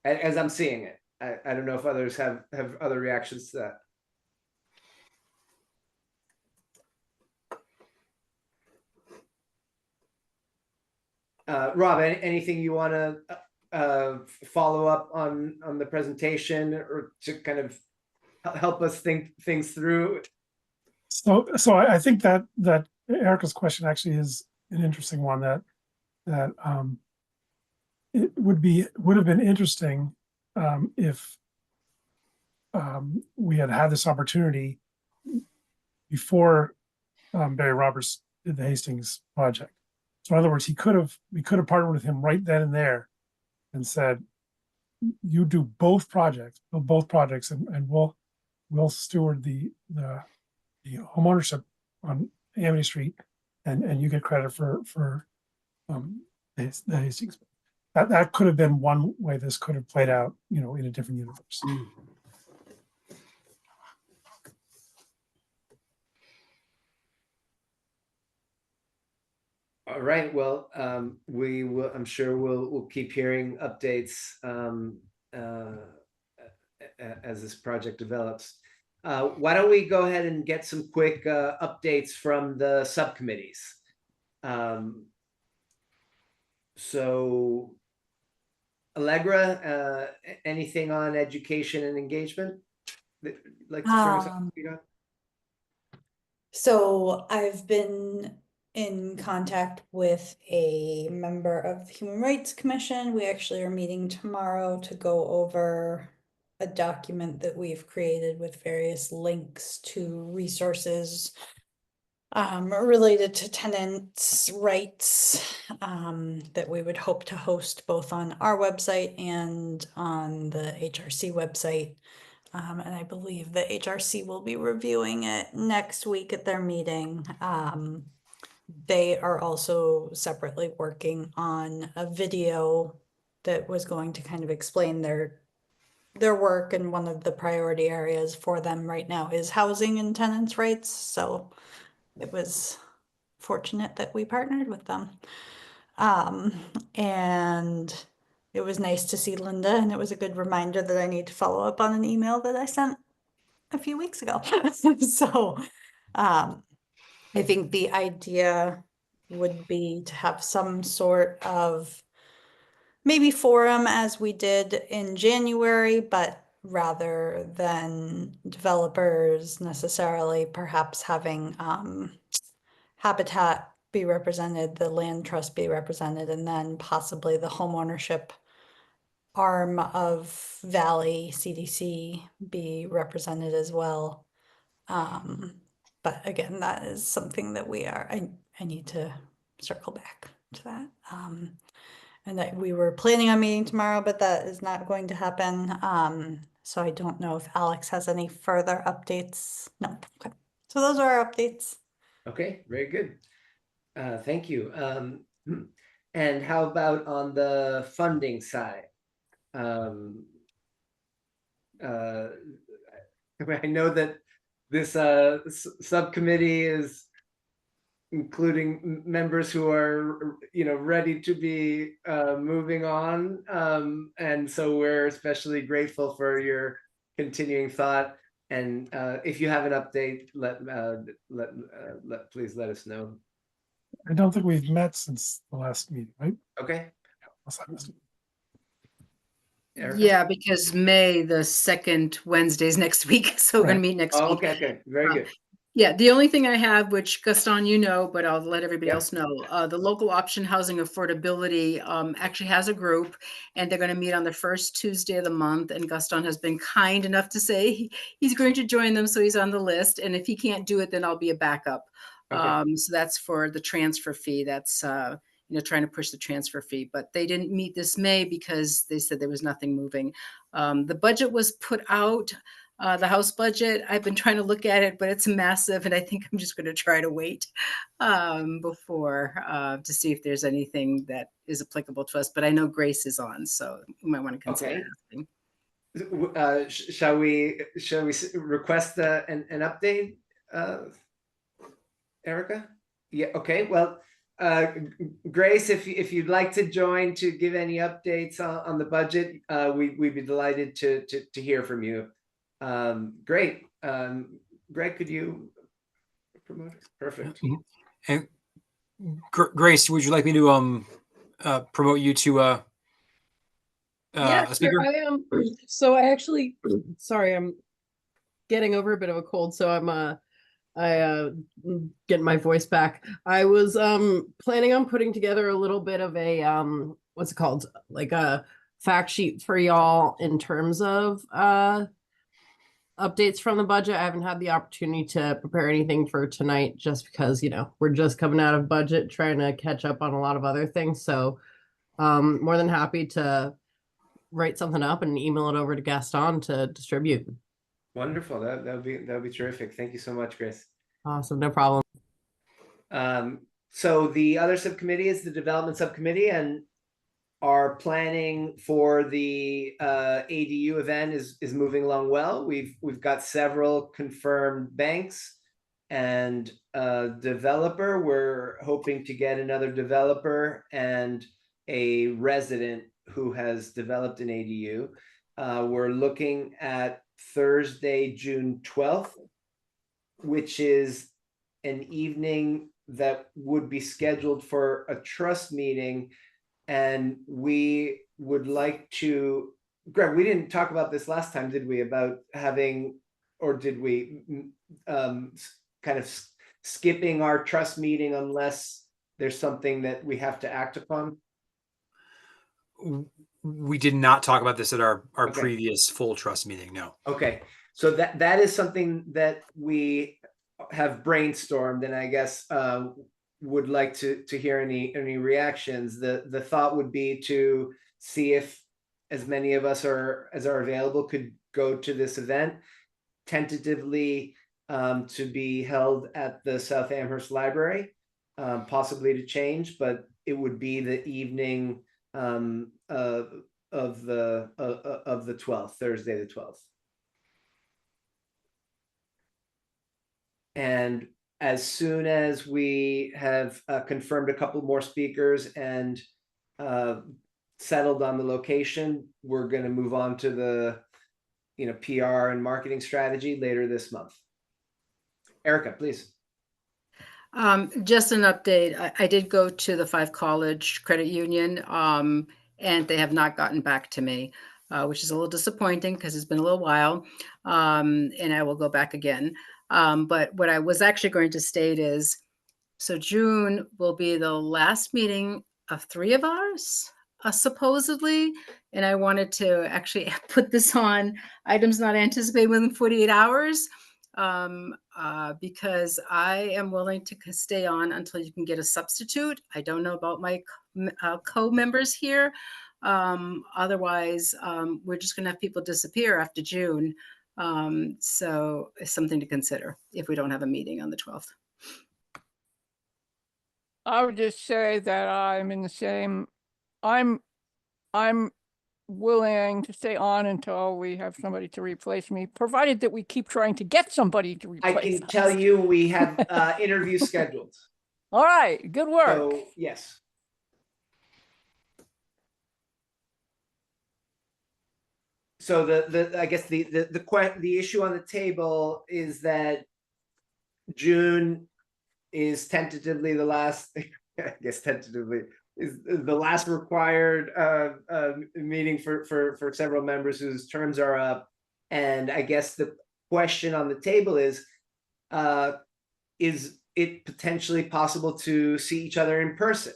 as I'm seeing it. I don't know if others have other reactions to that. Rob, anything you want to follow up on the presentation, or to kind of help us think things through? So I think that Erica's question actually is an interesting one, that it would have been interesting if we had had this opportunity before Barry Roberts did the Hastings project. So in other words, we could have partnered with him right then and there and said, you do both projects, and we'll steward the home ownership on Amity Street, and you get credit for the Hastings. That could have been one way this could have played out, in a different universe. All right. Well, we will. I'm sure we'll keep hearing updates as this project develops. Why don't we go ahead and get some quick updates from the subcommittees? So, Allegra, anything on education and engagement that you'd like to start us off? So I've been in contact with a member of the Human Rights Commission. We actually are meeting tomorrow to go over a document that we've created with various links to resources related to tenants' rights that we would hope to host both on our website and on the HRC website. And I believe the HRC will be reviewing it next week at their meeting. They are also separately working on a video that was going to kind of explain their work, and one of the priority areas for them right now is housing and tenants' rights. So it was fortunate that we partnered with them. And it was nice to see Linda, and it was a good reminder that I need to follow up on an email that I sent a few weeks ago. So I think the idea would be to have some sort of maybe forum as we did in January, but rather than developers necessarily, perhaps having Habitat be represented, the land trust be represented, and then possibly the homeownership arm of Valley CDC be represented as well. But again, that is something that I need to circle back to that. And that we were planning on meeting tomorrow, but that is not going to happen. So I don't know if Alex has any further updates. No, okay. So those are our updates. Okay, very good. Thank you. And how about on the funding side? I know that this subcommittee is including members who are, ready to be moving on, and so we're especially grateful for your continuing thought. And if you have an update, please let us know. I don't think we've met since the last meeting, right? Okay. Erica? Yeah, because May, the second Wednesday is next week, so we're gonna Right. meet next Oh, week. okay, very good. Yeah, the only thing I have, which Gaston, but I'll let everybody Yeah. else know, the local option housing affordability actually has a group, and they're going to meet on the first Tuesday of the month. And Gaston has been kind enough to say he's going to join them, so he's on the list. And if he can't do it, then I'll be a backup. Okay. So that's for the transfer fee. That's trying to push the transfer fee. But they didn't meet this May because they said there was nothing moving. The budget was put out. The House budget, I've been trying to look at it, but it's massive, and I think I'm just going to try to wait before to see if there's anything that is applicable to us. But I know Grace is on, so you might want to consider asking. Shall we request an update, Erica? Yeah. Okay. Well, Grace, if you'd like to join to give any updates on the budget, we'd be delighted to hear from you. Great. Greg, could you promote it? Perfect. And Grace, would you like me to promote you to Yeah, a sure, speaker? I am. So I actually, sorry, I'm getting over a bit of a cold, so getting my voice back. I was planning on putting together a little bit of a what's it called? Like a fact sheet for y'all in terms of updates from the budget. I haven't had the opportunity to prepare anything for tonight just because, we're just coming out of budget, trying to catch up on a lot of other things. So more than happy to write something up and email it over to Gaston to distribute. Wonderful. That would be terrific. Thank you so much, Chris. Awesome, no problem. So the other subcommittee is the development subcommittee, and our planning for the ADU event is moving along well. We've got several confirmed banks and a developer. We're hoping to get another developer and a resident who has developed an ADU. We're looking at Thursday, June 12th, which is an evening that would be scheduled for a trust meeting. And we would like to, Greg, we didn't talk about this last time, did we? About having, or did we kind of skipping our trust meeting unless there's something that we have to act upon? We did not talk about this at our Okay. previous full trust meeting. No. Okay, so that is something that we have brainstormed, and I guess would like to hear any reactions. The thought would be to see if as many of us are available could go to this event, tentatively to be held at the South Amherst Library, possibly to change, but it would be the evening of the 12th, Thursday the 12th. And as soon as we have confirmed a couple more speakers and settled on the location, we're going to move on to the PR and marketing strategy later this month. Erica, please. Just an update. I did go to the 5 College Credit Union, and they have not gotten back to me, which is a little disappointing because it's been a little while, and I will go back again. But what I was actually going to state is, so June will be the last meeting of 3 of ours, supposedly, and I wanted to actually put this on items not anticipated within 48 hours. Because I am willing to stay on until you can get a substitute. I don't know about my co-members here. Otherwise, we're just going to have people disappear after June. So it's something to consider if we don't have a meeting on the 12th. I would just say that I'm in the same, I'm willing to stay on until we have somebody to replace me, provided that we keep trying to get somebody to replace I can us. tell you we have interviews scheduled. All right, good work. So yes. So I guess the issue on the table is that June is tentatively the last. I guess tentatively is the last required meeting for several members whose terms are up, and I guess the question on the table is it potentially possible to see each other in person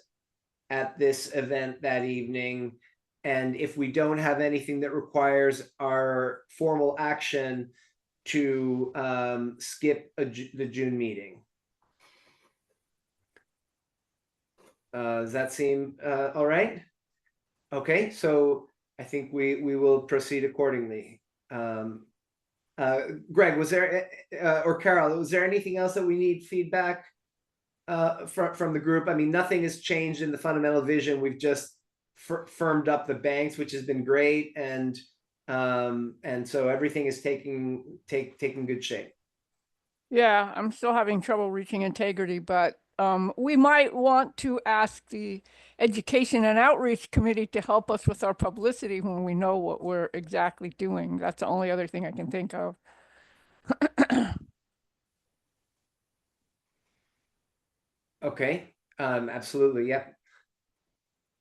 at this event that evening? And if we don't have anything that requires our formal action, to skip the June meeting. Does that seem all right? Okay, so I think we will proceed accordingly. Greg, was there, or Carol, was there anything else that we need feedback from the group? I mean, nothing has changed in the fundamental vision. We've just firmed up the banks, which has been great, and so everything is taking good shape. Yeah, I'm still having trouble reaching integrity, but we might want to ask the Education and Outreach Committee to help us with our publicity when we know what we're exactly doing. That's the only other thing I can think of. Okay, absolutely, yep.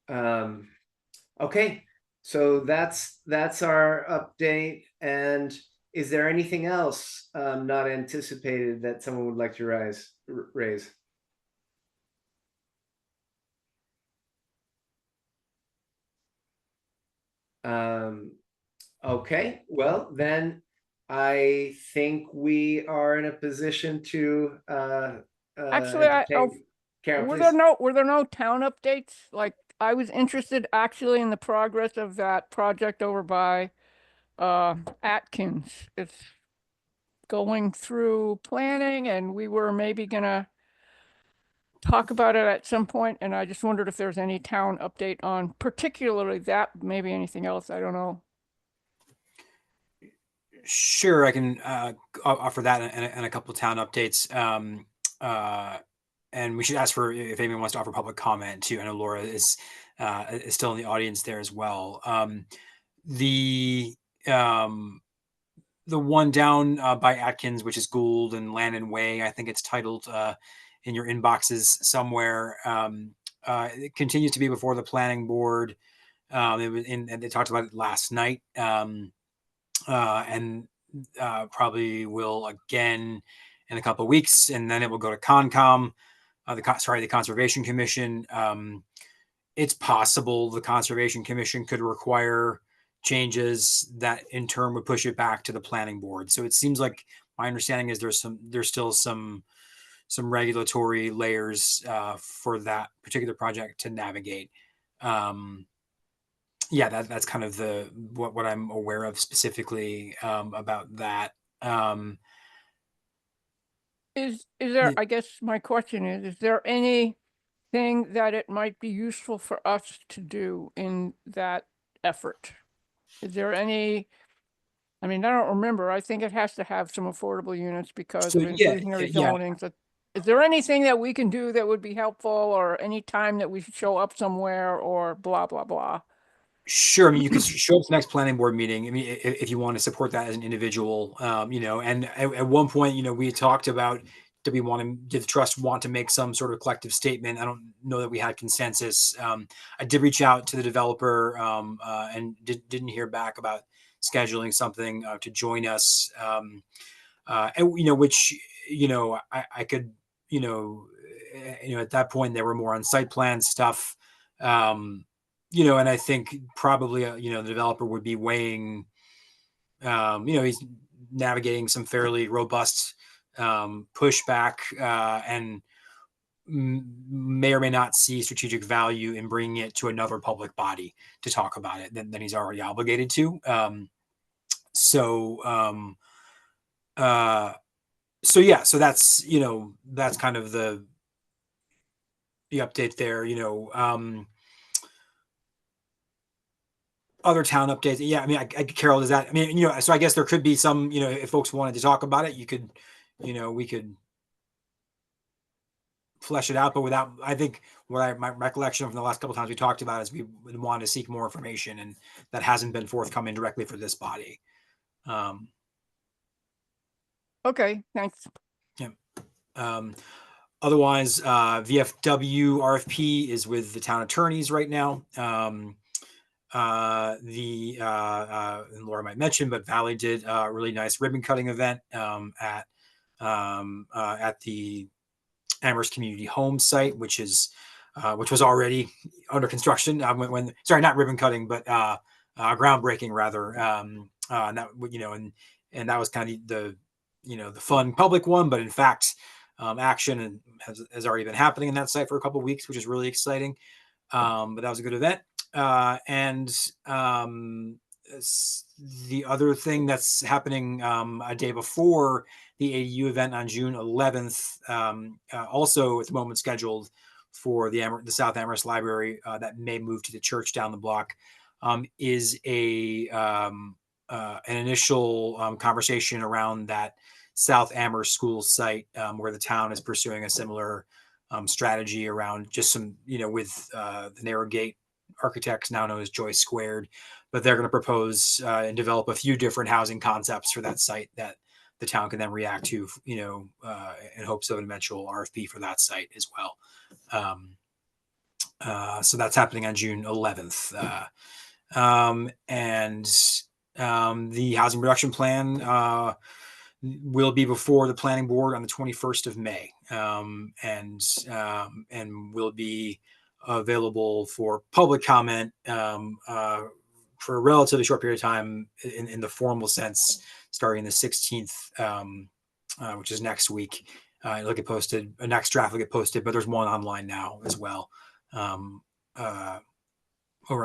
Okay, so that's our update. And is there anything else not anticipated that someone would like to raise? Okay, well then I think we are in a position to Actually, entertain. Karen, were please. there no town updates? Like, I was interested actually in the progress of that project over by Atkins. It's going through planning, and we were maybe gonna talk about it at some point, and I just wondered if there's any town update on particularly that, maybe anything else, I don't know. Sure, I can offer that and a couple of town updates. And we should ask for if anyone wants to offer public comment too. I know Laura is still in the audience there as well. The um, the one down by Atkins, which is Gould and Landon Way, I think it's titled in your inboxes somewhere. It continues to be before the planning board. It was and they talked about it last night. And probably will again in a couple of weeks, and then it will go to Concom, the Conservation Commission. It's possible the Conservation Commission could require changes that in turn would push it back to the planning board. So it seems like my understanding is there's still some regulatory layers for that particular project to navigate. Yeah, that's kind of what I'm aware of specifically about that. Is there, Yeah. I guess my question is there anything that it might be useful for us to do in that effort? Is there any, I mean, I don't remember. I think it has to have some affordable units because So of inclusionary yeah. zoning. So is there anything that we can do that would be helpful, or any time that we should show up somewhere, or blah, blah, blah? Sure. I mean, you could show up to the next planning board meeting. I mean, if you want to support that as an individual, and at one point, we had talked about, did the trust want to make some sort of collective statement? I don't know that we had consensus. I did reach out to the developer and didn't hear back about scheduling something to join us. And which, I could, at that point there were more on site plan stuff. And I think probably, the developer would be weighing, he's navigating some fairly robust pushback and may or may not see strategic value in bringing it to another public body to talk about it than he's already obligated to. So yeah, so that's kind of the update there. Other town updates. Yeah, I mean, Carol, does that? I mean, so I guess there could be some. If folks wanted to talk about it, you could, we could flesh it out. But without, I think my recollection from the last couple of times we talked about is we would want to seek more information, and that hasn't been forthcoming directly for this body. Okay, thanks. Yeah. Otherwise, VFW RFP is with the town attorneys right now. And Laura might mention, but Valley did a really nice ribbon cutting event at the Amherst Community Home site, which was already under construction. Sorry, not ribbon cutting, but groundbreaking rather. And that and that was kind of the fun public one, but in fact, action has already been happening in that site for a couple of weeks, which is really exciting. But that was a good event. And the other thing that's happening a day before the ADU event on June 11th, also at the moment scheduled for the South Amherst Library that may move to the church down the block, is an initial conversation around that South Amherst School site where the town is pursuing a similar strategy around just some, with the narrow gate architects now known as Joyce Squared, but they're going to propose and develop a few different housing concepts for that site that the town can then react to, in hopes of an eventual RFP for that site as well. So that's happening on June 11th. The housing production plan will be before the planning board on the 21st of May, and will be available for public comment for a relatively short period of time in the formal sense, starting the 16th, which is next week. It'll get posted. A next draft will get posted, but there's one online now as well. Over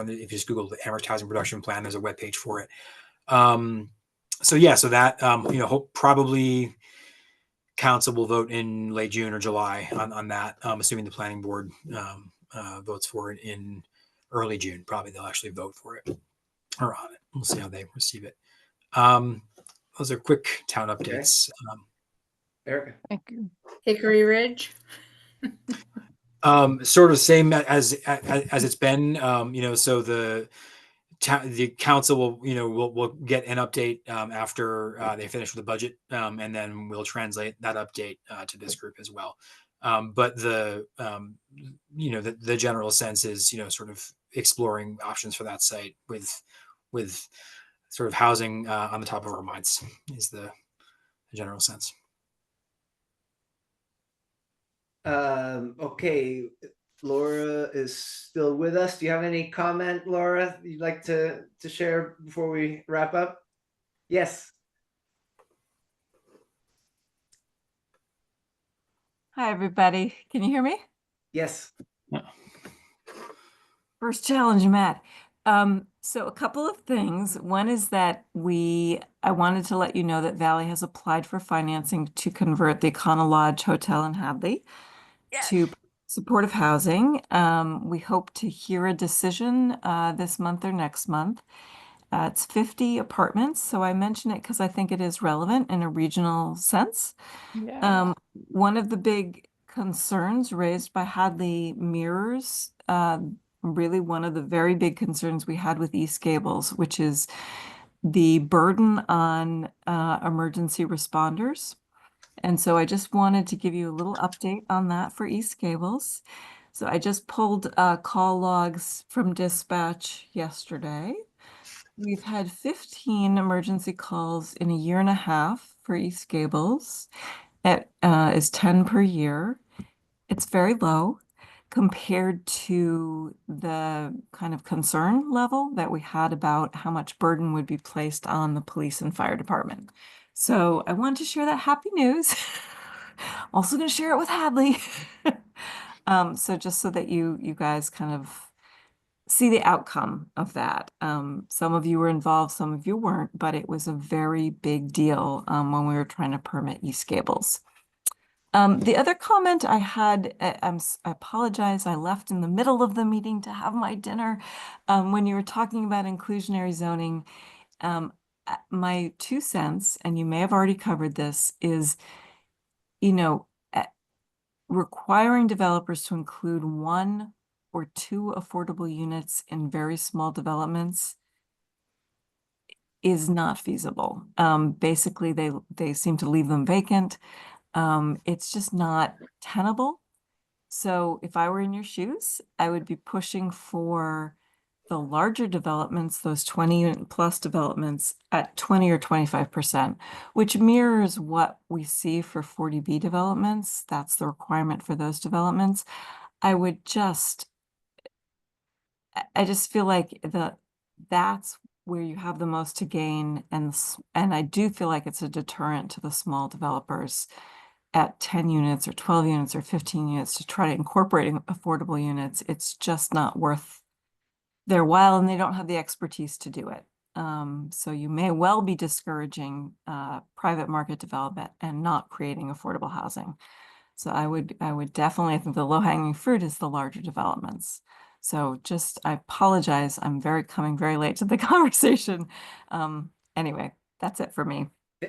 on if you just Google the Amherst Housing Production Plan, there's a webpage for it. So that hope probably council will vote in late June or July on that. Assuming the planning board votes for it in early June, probably they'll actually vote for it or on it. We'll see how they receive it. Those are quick town updates. Erica. Thank you. Hickory Ridge. Sort of same as it's been. So the council will get an update after they finish with the budget, and then we'll translate that update to this group as well. But the general sense is sort of exploring options for that site with sort of housing on the top of our minds is the general sense. Okay, Laura is still with us. Do you have any comment, Laura, you'd like to share before we wrap up? Yes. Hi, everybody. Can you hear me? Yes. First challenge, Matt. So a couple of things. One is that I wanted to let you know that Valley has applied for financing to convert the Econo Lodge Hotel in Hadley to supportive housing. We hope to hear a decision this month or next month. It's 50 apartments, so I mention it because I think it is relevant in a regional sense. Yeah. One of the big concerns raised by Hadley mirrors really one of the very big concerns we had with East Gables, which is the burden on emergency responders. And so I just wanted to give you a little update on that for East Gables. So I just pulled call logs from dispatch yesterday. We've had 15 emergency calls in a year and a half for East Gables. It is 10 per year. It's very low compared to the kind of concern level that we had about how much burden would be placed on the police and fire department. So I wanted to share that happy news. Also going to share it with Hadley. So just so that you guys kind of see the outcome of that. Some of you were involved, some of you weren't, but it was a very big deal when we were trying to permit East Gables. The other comment I had, I apologize, I left in the middle of the meeting to have my dinner. When you were talking about inclusionary zoning, my 2 cents, and you may have already covered this, is, requiring developers to include 1 or 2 affordable units in very small developments is not feasible. Basically, they seem to leave them vacant. It's just not tenable. So if I were in your shoes, I would be pushing for the larger developments, those 20 unit plus developments at 20 or 25%, which mirrors what we see for 40B developments. That's the requirement for those developments. I just feel like that's where you have the most to gain, and I do feel like it's a deterrent to the small developers at 10 units or 12 units or 15 units to try to incorporate affordable units. It's just not worth their while, and they don't have the expertise to do it. So you may well be discouraging private market development and not creating affordable housing. So I would definitely, I think the low-hanging fruit is the larger developments. So I apologize. I'm coming very late to the conversation. Anyway, that's it for me.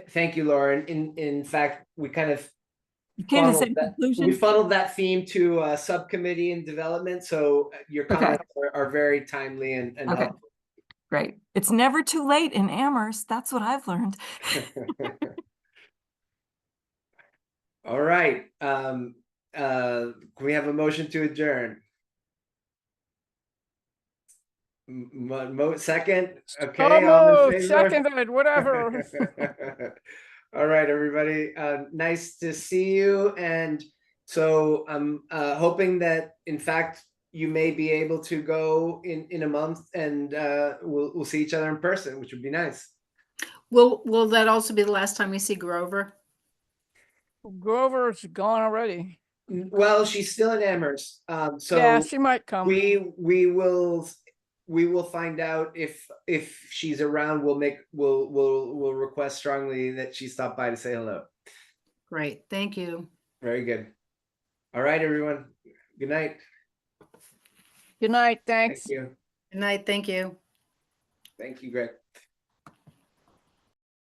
Thank you, Laura. In fact, we kind of You came to the same conclusion? we funneled that theme to subcommittee and development. So your comments are very timely and okay. helpful. Great. It's never too late in Amherst. That's what I've learned. All right. Can we have a motion to adjourn? Second, okay, So all in moved, favor? seconded, whatever. All right, everybody, nice to see you, and so I'm hoping that in fact you may be able to go in a month, and we'll see each other in person, which would be nice. Will that also be the last time we see Grover? Grover's gone already. Well, she's still in Amherst, Yeah, so she might come. we will find out if she's around. We'll request strongly that she stop by to say hello. Great, thank you. Very good. All right, everyone. Good night. Good night, Thank thanks. you. Good night, thank you. Thank you, Greg.